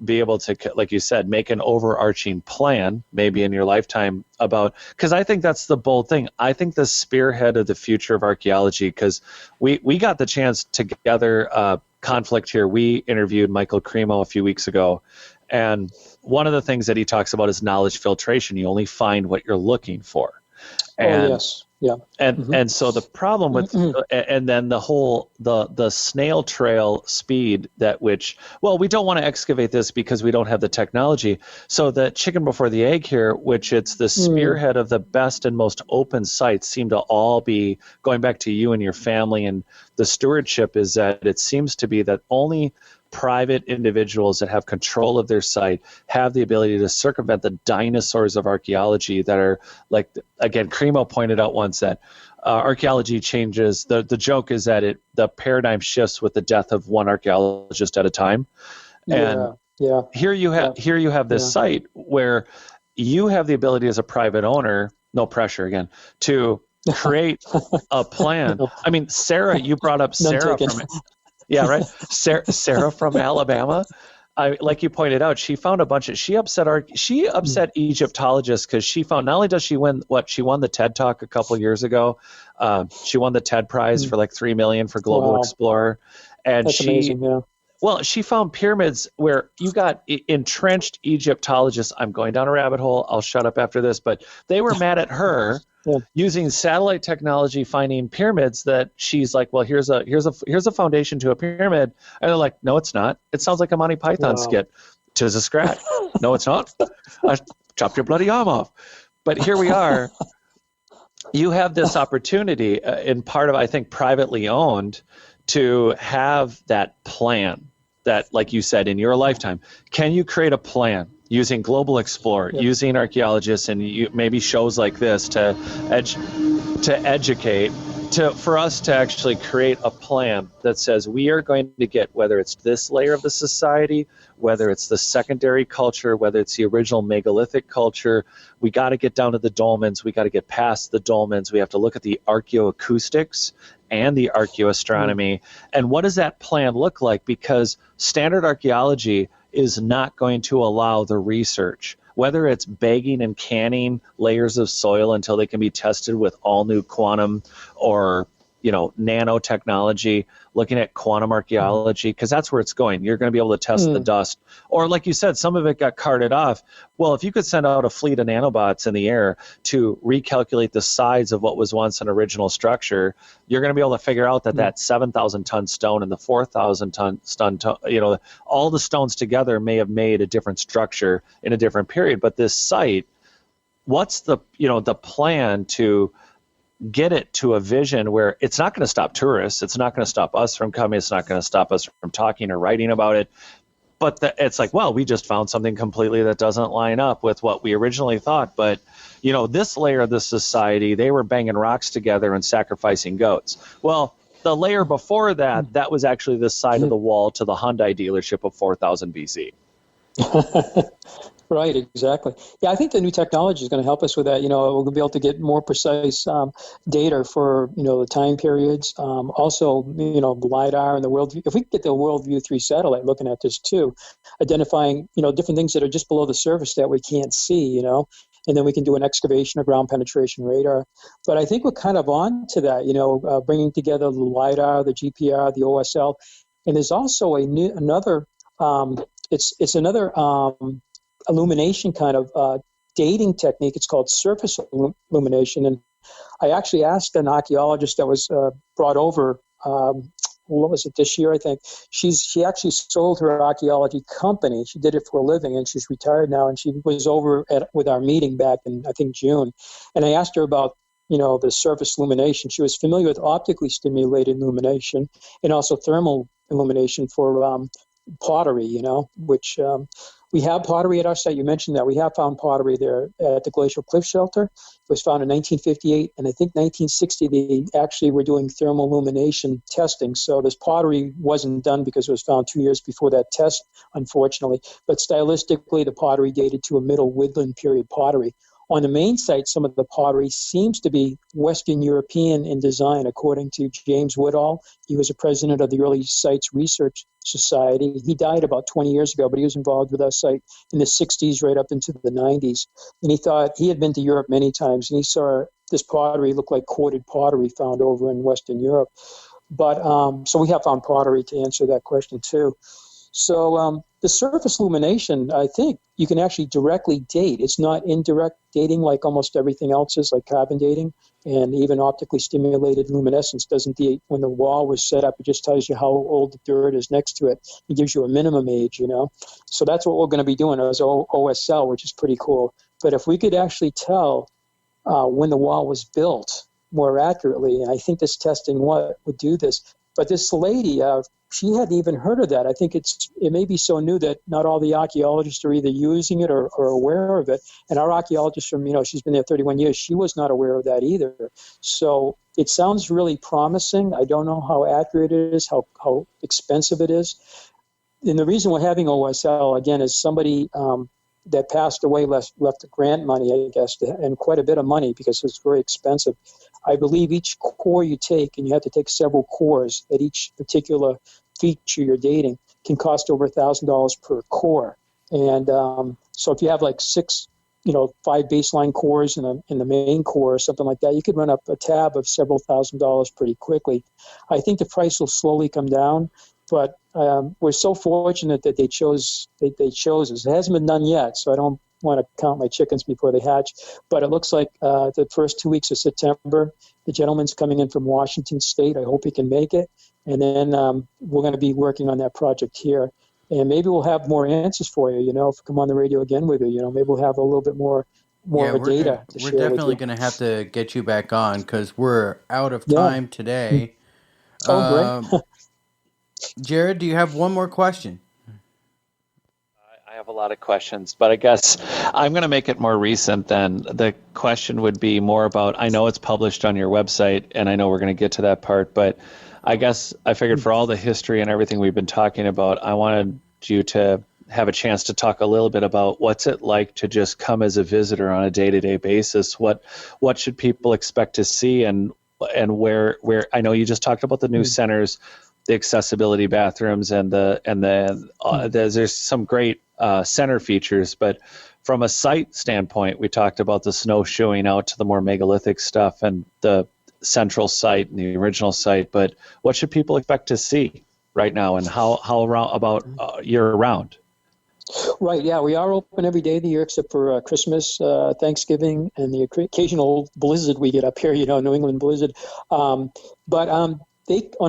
be able to, like you said, make an overarching plan, maybe in your lifetime about, because I think that's the bold thing. I think the spearhead of the future of archaeology, because we got the chance to gather conflict here. We interviewed Michael Cremo a few weeks ago, and one of the things that he talks about is knowledge filtration. You only find what you're looking for. And, yes. Yeah. And so the problem with and then the whole the snail trail speed that which, well, we don't want to excavate this because we don't have the technology. So the chicken before the egg here, which it's the spearhead of the best and most open sites, seem to all be going back to you and your family, and the stewardship is that it seems to be that only private individuals that have control of their site have the ability to circumvent the dinosaurs of archaeology that are, like, again, Cremo pointed out once that archaeology changes. The joke is that the paradigm shifts with the death of one archaeologist at a time. And here you have this site where you have the ability as a private owner, no pressure again, to create a plan. I mean, Sarah, you brought up Sarah from it. Yeah, right. Sarah from Alabama, like you pointed out, she found a bunch of. She upset Egyptologists because she found, not only does she win she won the TED Talk a couple years ago. She won the TED Prize for like $3 million for Global Explorer, and that's amazing. Yeah. Well, she found pyramids where you got entrenched Egyptologists. I'm going down a rabbit hole. I'll shut up after this, but they were mad at her. Using satellite technology, finding pyramids that she's like, well, here's a foundation to a pyramid, and they're like, no, it's not. It sounds like a Monty Python skit. 'Tis a scratch. No, it's not. I chopped your bloody arm off. But here we are. You have this opportunity, in part of, I think, privately owned, to have that plan. That, like you said, in your lifetime, can you create a plan? Using Global Explorer, using archaeologists, and maybe shows like this to educate, for us to actually create a plan that says we are going to get, whether it's this layer of the society, whether it's the secondary culture, whether it's the original megalithic culture, we got to get down to the dolmens, we got to get past the dolmens, we have to look at the archaeoacoustics and the archaeoastronomy, and what does that plan look like? Because standard archaeology is not going to allow the research, whether it's bagging and canning layers of soil until they can be tested with all new quantum or nanotechnology, looking at quantum archaeology, because that's where it's going. You're going to be able to test the dust. Or like you said, some of it got carted off. Well, if you could send out a fleet of nanobots in the air to recalculate the size of what was once an original structure, you're going to be able to figure out that 7,000-ton stone and the 4,000-ton stone, all the stones together may have made a different structure in a different period. But this site, what's the plan to get it to a vision where it's not going to stop tourists, it's not going to stop us from coming, it's not going to stop us from talking or writing about it, but it's like, well, we just found something completely that doesn't line up with what we originally thought. But this layer of the society, they were banging rocks together and sacrificing goats. Well, the layer before that was actually the side of the wall to the Hyundai dealership of 4000 BC. Right, exactly. Yeah, I think the new technology is going to help us with that. We're going to be able to get more precise data for, the time periods. Also, the LiDAR and the worldview. If we can get the WorldView 3 satellite looking at this too, identifying, different things that are just below the surface that we can't see, and then we can do an excavation or ground penetration radar. But I think we're kind of on to that, bringing together the LiDAR, the GPR, the OSL. And there's also another illumination kind of dating technique. It's called surface illumination. And I actually asked an archaeologist that was brought over, what was it, this year, I think. She actually sold her archaeology company. She did it for a living, and she's retired now. And she was over with our meeting back in, I think, June. And I asked her about, the surface illumination. She was familiar with optically stimulated illumination and also thermal illumination for pottery, which we have pottery at our site. You mentioned that. We have found pottery there at the Glacial Cliff Shelter. It was found in 1958, and I think 1960 they actually were doing thermal illumination testing. So this pottery wasn't done because it was found 2 years before that test, unfortunately. But stylistically, the pottery dated to a Middle Woodland period pottery. On the main site, some of the pottery seems to be Western European in design, according to James Woodall. He was a president of the Early Sites Research Society. He died about 20 years ago, but he was involved with our site in the 60s right up into the 90s. And he thought he had been to Europe many times, and he saw this pottery look like corded pottery found over in Western Europe. But so we have found pottery to answer that question too. So the surface illumination, I think you can actually directly date. It's not indirect dating like almost everything else is, like carbon dating. And even optically stimulated luminescence doesn't date when the wall was set up. It just tells you how old the dirt is next to it. It gives you a minimum age, So that's what we're going to be doing as OSL, which is pretty cool. But if we could actually tell when the wall was built more accurately, and I think this testing would do this. But this lady, she hadn't even heard of that. I think it may be so new that not all the archaeologists are either using it or aware of it. And our archaeologist from, she's been there 31 years, she was not aware of that either. So it sounds really promising. I don't know how accurate it is, how expensive it is. And the reason we're having OSL, again, is somebody that passed away left grant money, I guess, and quite a bit of money because it's very expensive. I believe each core you take, and you have to take several cores at each particular feature you're dating, can cost over $1,000 per core. And so if you have like 5 baseline cores in the main core or something like that, you could run up a tab of several $1,000s pretty quickly. I think the price will slowly come down, but we're so fortunate that they chose us. It hasn't been done yet, so I don't want to count my chickens before they hatch. But it looks like the first 2 weeks of September, the gentleman's coming in from Washington State. I hope he can make it. And then we're going to be working on that project here. And maybe we'll have more answers for you, if we come on the radio again with you, maybe we'll have a little bit more data to share with you. We're definitely going to have to get you back on because we're out of time today. Oh, great. Jared, do you have one more question? I have a lot of questions, but I guess I'm going to make it more recent then. The question would be more about, I know it's published on your website, and I know we're going to get to that part, but I guess I figured for all the history and everything we've been talking about, I wanted you to have a chance to talk a little bit about what's it like to just come as a visitor on a day-to-day basis. What should people expect to see, and where I know you just talked about the new centers, the accessibility bathrooms, and there's some great center features, but from a site standpoint, we talked about the snowshoeing out to the more megalithic stuff and the central site and the original site. But what should people expect to see right now, and how about year round? Right, yeah, we are open every day of the year except for Christmas, Thanksgiving, and the occasional blizzard we get up here, New England blizzard. On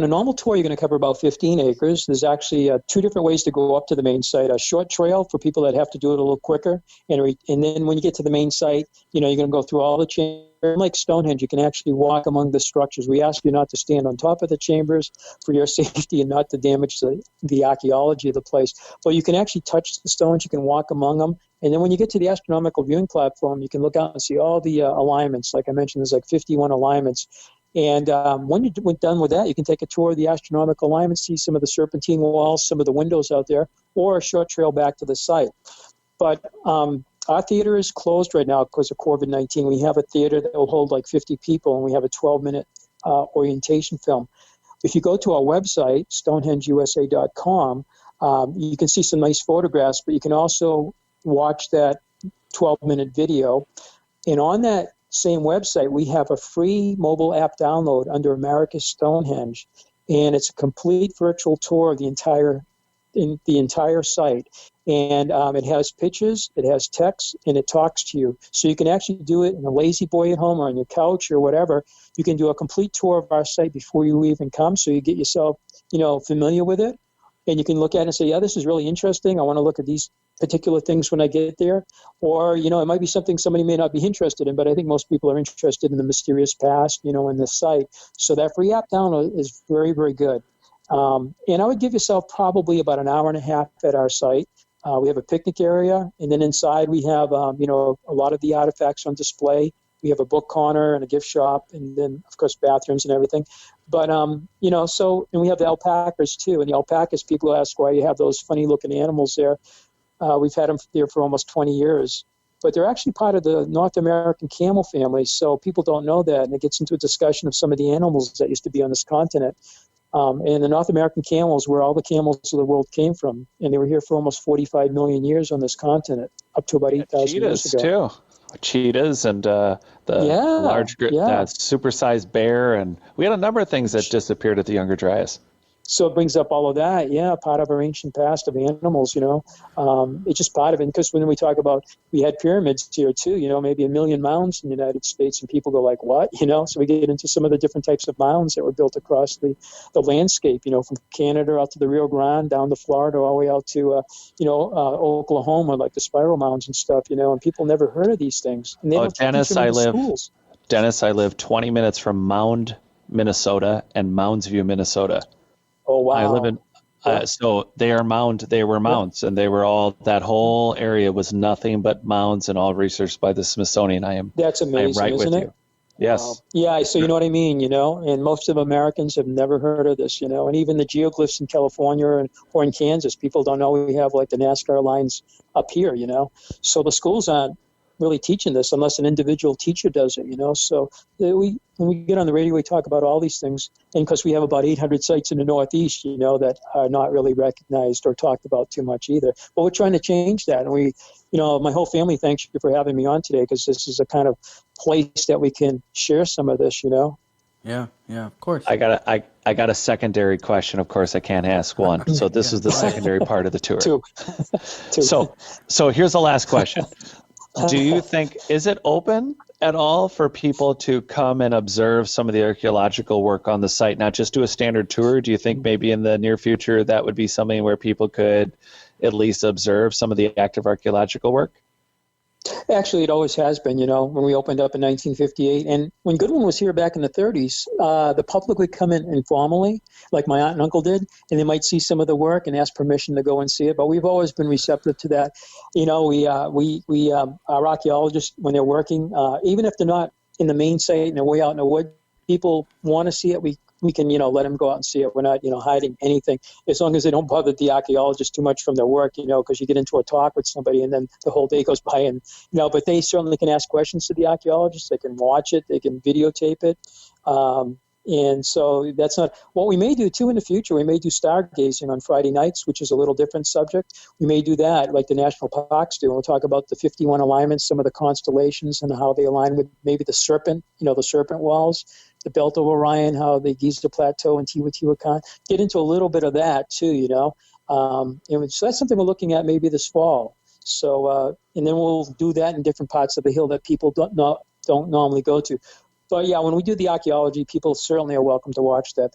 a normal tour, you're going to cover about 15 acres. There's actually 2 different ways to go up to the main site. A short trail for people that have to do it a little quicker. And then when you get to the main site, you're going to go through all the chambers. Like Stonehenge, you can actually walk among the structures. We ask you not to stand on top of the chambers for your safety and not to damage the archaeology of the place. But you can actually touch the stones. You can walk among them. And then when you get to the astronomical viewing platform, you can look out and see all the alignments. Like I mentioned, there's like 51 alignments. And when you're done with that, you can take a tour of the astronomical alignment, see some of the serpentine walls, some of the windows out there, or a short trail back to the site. But our theater is closed right now because of COVID-19. We have a theater that will hold like 50 people, and we have a 12-minute orientation film. If you go to our website, stonehengeusa.com, you can see some nice photographs, but you can also watch that 12-minute video. And on that same website, we have a free mobile app download under America Stonehenge, and it's a complete virtual tour of the entire site. And it has pictures, it has text, and it talks to you. So you can actually do it in a lazy boy at home or on your couch or whatever. You can do a complete tour of our site before you even come, so you get yourself, familiar with it. And you can look at it and say, yeah, this is really interesting. I want to look at these particular things when I get there. Or, it might be something somebody may not be interested in, but I think most people are interested in the mysterious past, in the site. So that free app download is very, very good. And I would give yourself probably about an hour and a half at our site. We have a picnic area, and then inside we have, a lot of the artifacts on display. We have a book corner and a gift shop, and then, of course, bathrooms and everything. But, and we have the alpacas, too. And the alpacas, people ask why you have those funny-looking animals there. We've had them there for almost 20 years. But they're actually part of the North American camel family, so people don't know that. And it gets into a discussion of some of the animals that used to be on this continent. And the North American camels, where all the camels of the world came from, and they were here for almost 45 million years on this continent, up to about 8,000 years ago. Cheetahs, too. Cheetahs and the large, supersized bear. And we had a number of things that disappeared at the Younger Dryas. So it brings up all of that, part of our ancient past of animals, It's just part of it. Because when we talk about, we had pyramids here too, maybe 1 million mounds in the United States, and people go like, what? So we get into some of the different types of mounds that were built across the landscape, from Canada out to the Rio Grande, down to Florida, all the way out to, Oklahoma, like the spiral mounds and stuff, and people never heard of these things. And they don't teach them in schools. Dennis, I live 20 minutes from Mound, Minnesota, and Moundsview, Minnesota. Oh, wow. I live in, so they were mounds, and they were all, that whole area was nothing but mounds and all researched by the Smithsonian. That's amazing, I am right isn't with it? you. Yes. Yeah, so you know what I mean, and most of Americans have never heard of this, and even the geoglyphs in California or in Kansas, people don't know we have like the NASCAR lines up here, So the schools aren't really teaching this unless an individual teacher does it, So when we get on the radio, we talk about all these things, and because we have about 800 sites in the Northeast, that are not really recognized or talked about too much either. But we're trying to change that, and we, my whole family thanks you for having me on today, because this is a kind of place that we can share some of this, Yeah, of course. I got a secondary question. Of course, I can't ask one. So this is the secondary part of the tour. Two. So here's the last question. Do you think, is it open at all for people to come and observe some of the archaeological work on the site, not just do a standard tour? Do you think maybe in the near future that would be something where people could at least observe some of the active archaeological work? Actually, it always has been, when we opened up in 1958. And when Goodwin was here back in the 30s, the public would come in informally, like my aunt and uncle did, and they might see some of the work and ask permission to go and see it. But we've always been receptive to that. Our archaeologists, when they're working, even if they're not in the main site and they're way out in the wood, people want to see it. We can, let them go out and see it. We're not, hiding anything, as long as they don't bother the archaeologists too much from their work, because you get into a talk with somebody and then the whole day goes by and, but they certainly can ask questions to the archaeologists. They can watch it. They can videotape it. And so that's not what we may do too in the future. We may do stargazing on Friday nights, which is a little different subject. We may do that like the national parks do. And we'll talk about the 51 alignments, some of the constellations and how they align with maybe the Serpent, the Serpent walls, the Belt of Orion, how the Giza Plateau and Teotihuacan. Get into a little bit of that too, and so that's something we're looking at maybe this fall. So, and then we'll do that in different parts of the hill that people don't normally go to. But yeah, when we do the archaeology, people certainly are welcome to watch that.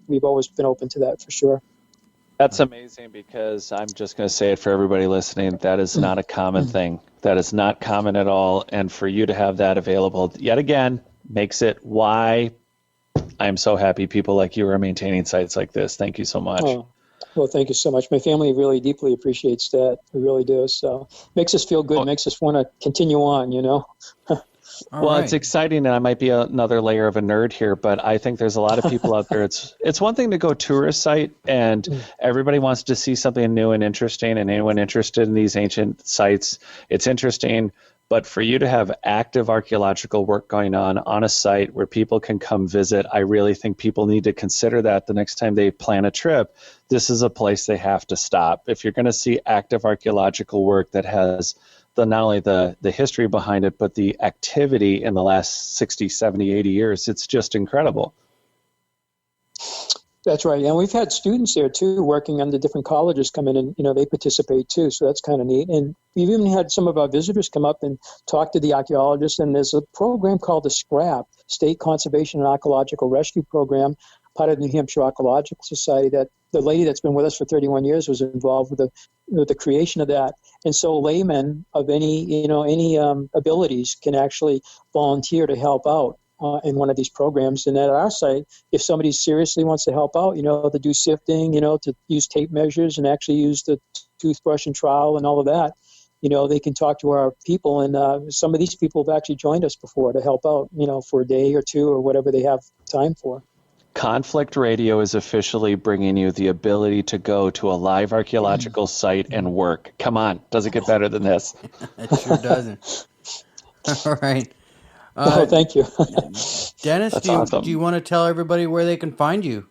We've always been open to that for sure. That's amazing, because I'm just going to say it for everybody listening. That is not a common thing. That is not common at all. And for you to have that available yet again makes it why I'm so happy people like you are maintaining sites like this. Thank you so much. Oh, well, thank you so much. My family really deeply appreciates that. We really do. So makes us feel good. Makes us want to continue on, Well, right. It's exciting, and I might be another layer of a nerd here, but I think there's a lot of people out there. It's one thing to go tour a site, and everybody wants to see something new and interesting, and anyone interested in these ancient sites, it's interesting. But for you to have active archaeological work going on a site where people can come visit, I really think people need to consider that the next time they plan a trip. This is a place they have to stop. If you're going to see active archaeological work that has not only the history behind it, but the activity in the last 60, 70, 80 years, it's just incredible. That's right. And we've had students there too, working under different colleges come in and, they participate too. So that's kind of neat. And we've even had some of our visitors come up and talk to the archaeologists. And there's a program called the SCRAP, State Conservation and Archaeological Rescue Program, part of the New Hampshire Archaeological Society, that the lady that's been with us for 31 years was involved with the creation of that. And so laymen of any abilities can actually volunteer to help out in one of these programs. And at our site, if somebody seriously wants to help out, to do sifting, to use tape measures and actually use the toothbrush and trowel and all of that, they can talk to our people. And some of these people have actually joined us before to help out, for a day or two or whatever they have time for. Conflict Radio is officially bringing you the ability to go to a live archaeological site and work. Come on, does it get better than this? It sure doesn't. All right. Thank you. Dennis, awesome. Do you want to tell everybody where they can find you?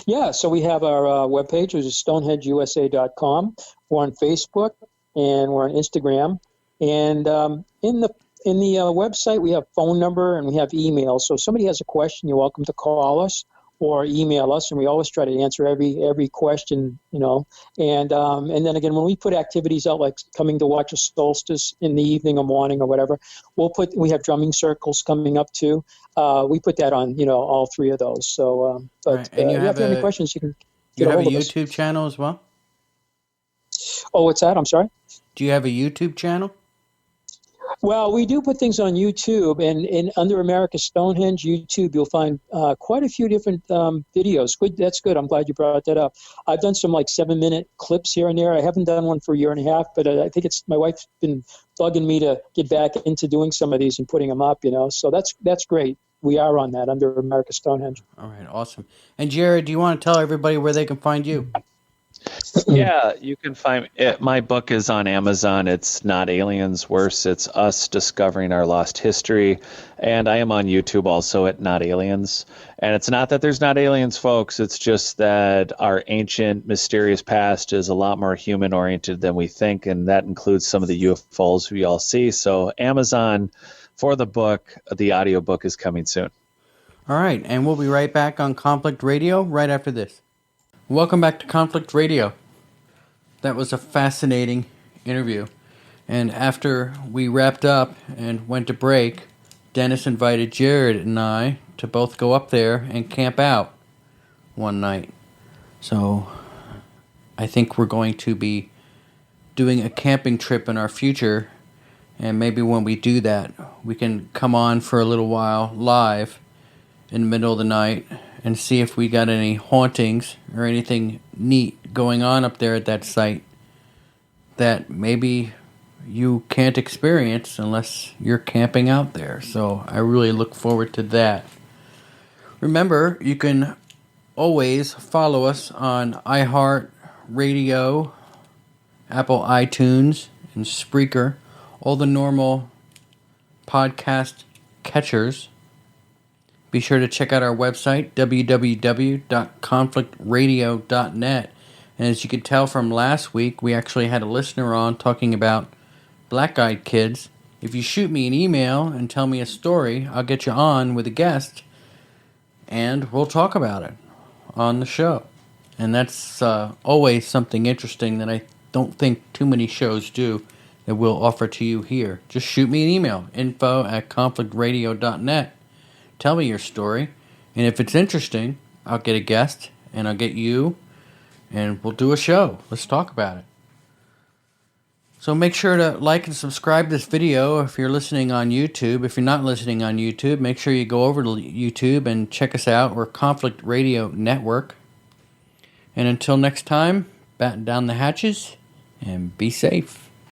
Yeah, so we have our webpage, which is stonehengeusa.com. We're on Facebook, and we're on Instagram. And in the website, we have phone number and we have email. So if somebody has a question, you're welcome to call us or email us, and we always try to answer every question, And then again, when we put activities out, like coming to watch a solstice in the evening or morning or whatever, we have drumming circles coming up too. We put that on, all three of those. So, Right. And you have if you have any questions, you can you get have a a hold of us. YouTube channel as well? Oh, what's that? I'm sorry? Do you have a YouTube channel? Well, we do put things on YouTube, and under America Stonehenge YouTube, you'll find quite a few different videos. Good, that's good. I'm glad you brought that up. I've done some 7-minute clips here and there. I haven't done one for a year and a half, but I think my wife's been bugging me to get back into doing some of these and putting them up. So that's great. We are on that under America Stonehenge. All right, awesome. And Jared, do you want to tell everybody where they can find you? Yeah, you can find it. My book is on Amazon. It's Not Aliens, Worse. It's Us Discovering Our Lost History. And I am on YouTube also at Not Aliens. And it's not that there's not aliens, folks. It's just that our ancient, mysterious past is a lot more human-oriented than we think, and that includes some of the UFOs we all see. So Amazon for the book. The audiobook is coming soon. All right, and we'll be right back on Conflict Radio right after this. Welcome back to Conflict Radio. That was a fascinating interview. And after we wrapped up and went to break, Dennis invited Jared and I to both go up there and camp out one night. So I think we're going to be doing a camping trip in our future. And maybe when we do that, we can come on for a little while live in the middle of the night and see if we got any hauntings or anything neat going on up there at that site that maybe you can't experience unless you're camping out there. So I really look forward to that. Remember, you can always follow us on iHeartRadio, Apple iTunes, and Spreaker, all the normal podcast catchers. Be sure to check out our website, www.conflictradio.net. And as you could tell from last week, we actually had a listener on talking about black-eyed kids. If you shoot me an email and tell me a story, I'll get you on with a guest, and we'll talk about it on the show. And that's always something interesting that I don't think too many shows do that we'll offer to you here. Just shoot me an email, info@conflictradio.net. Tell me your story, and if it's interesting, I'll get a guest, and I'll get you, and we'll do a show. Let's talk about it. So make sure to like and subscribe this video if you're listening on YouTube. If you're not listening on YouTube, make sure you go over to YouTube and check us out. We're Conflict Radio Network. And until next time, batten down the hatches and be safe.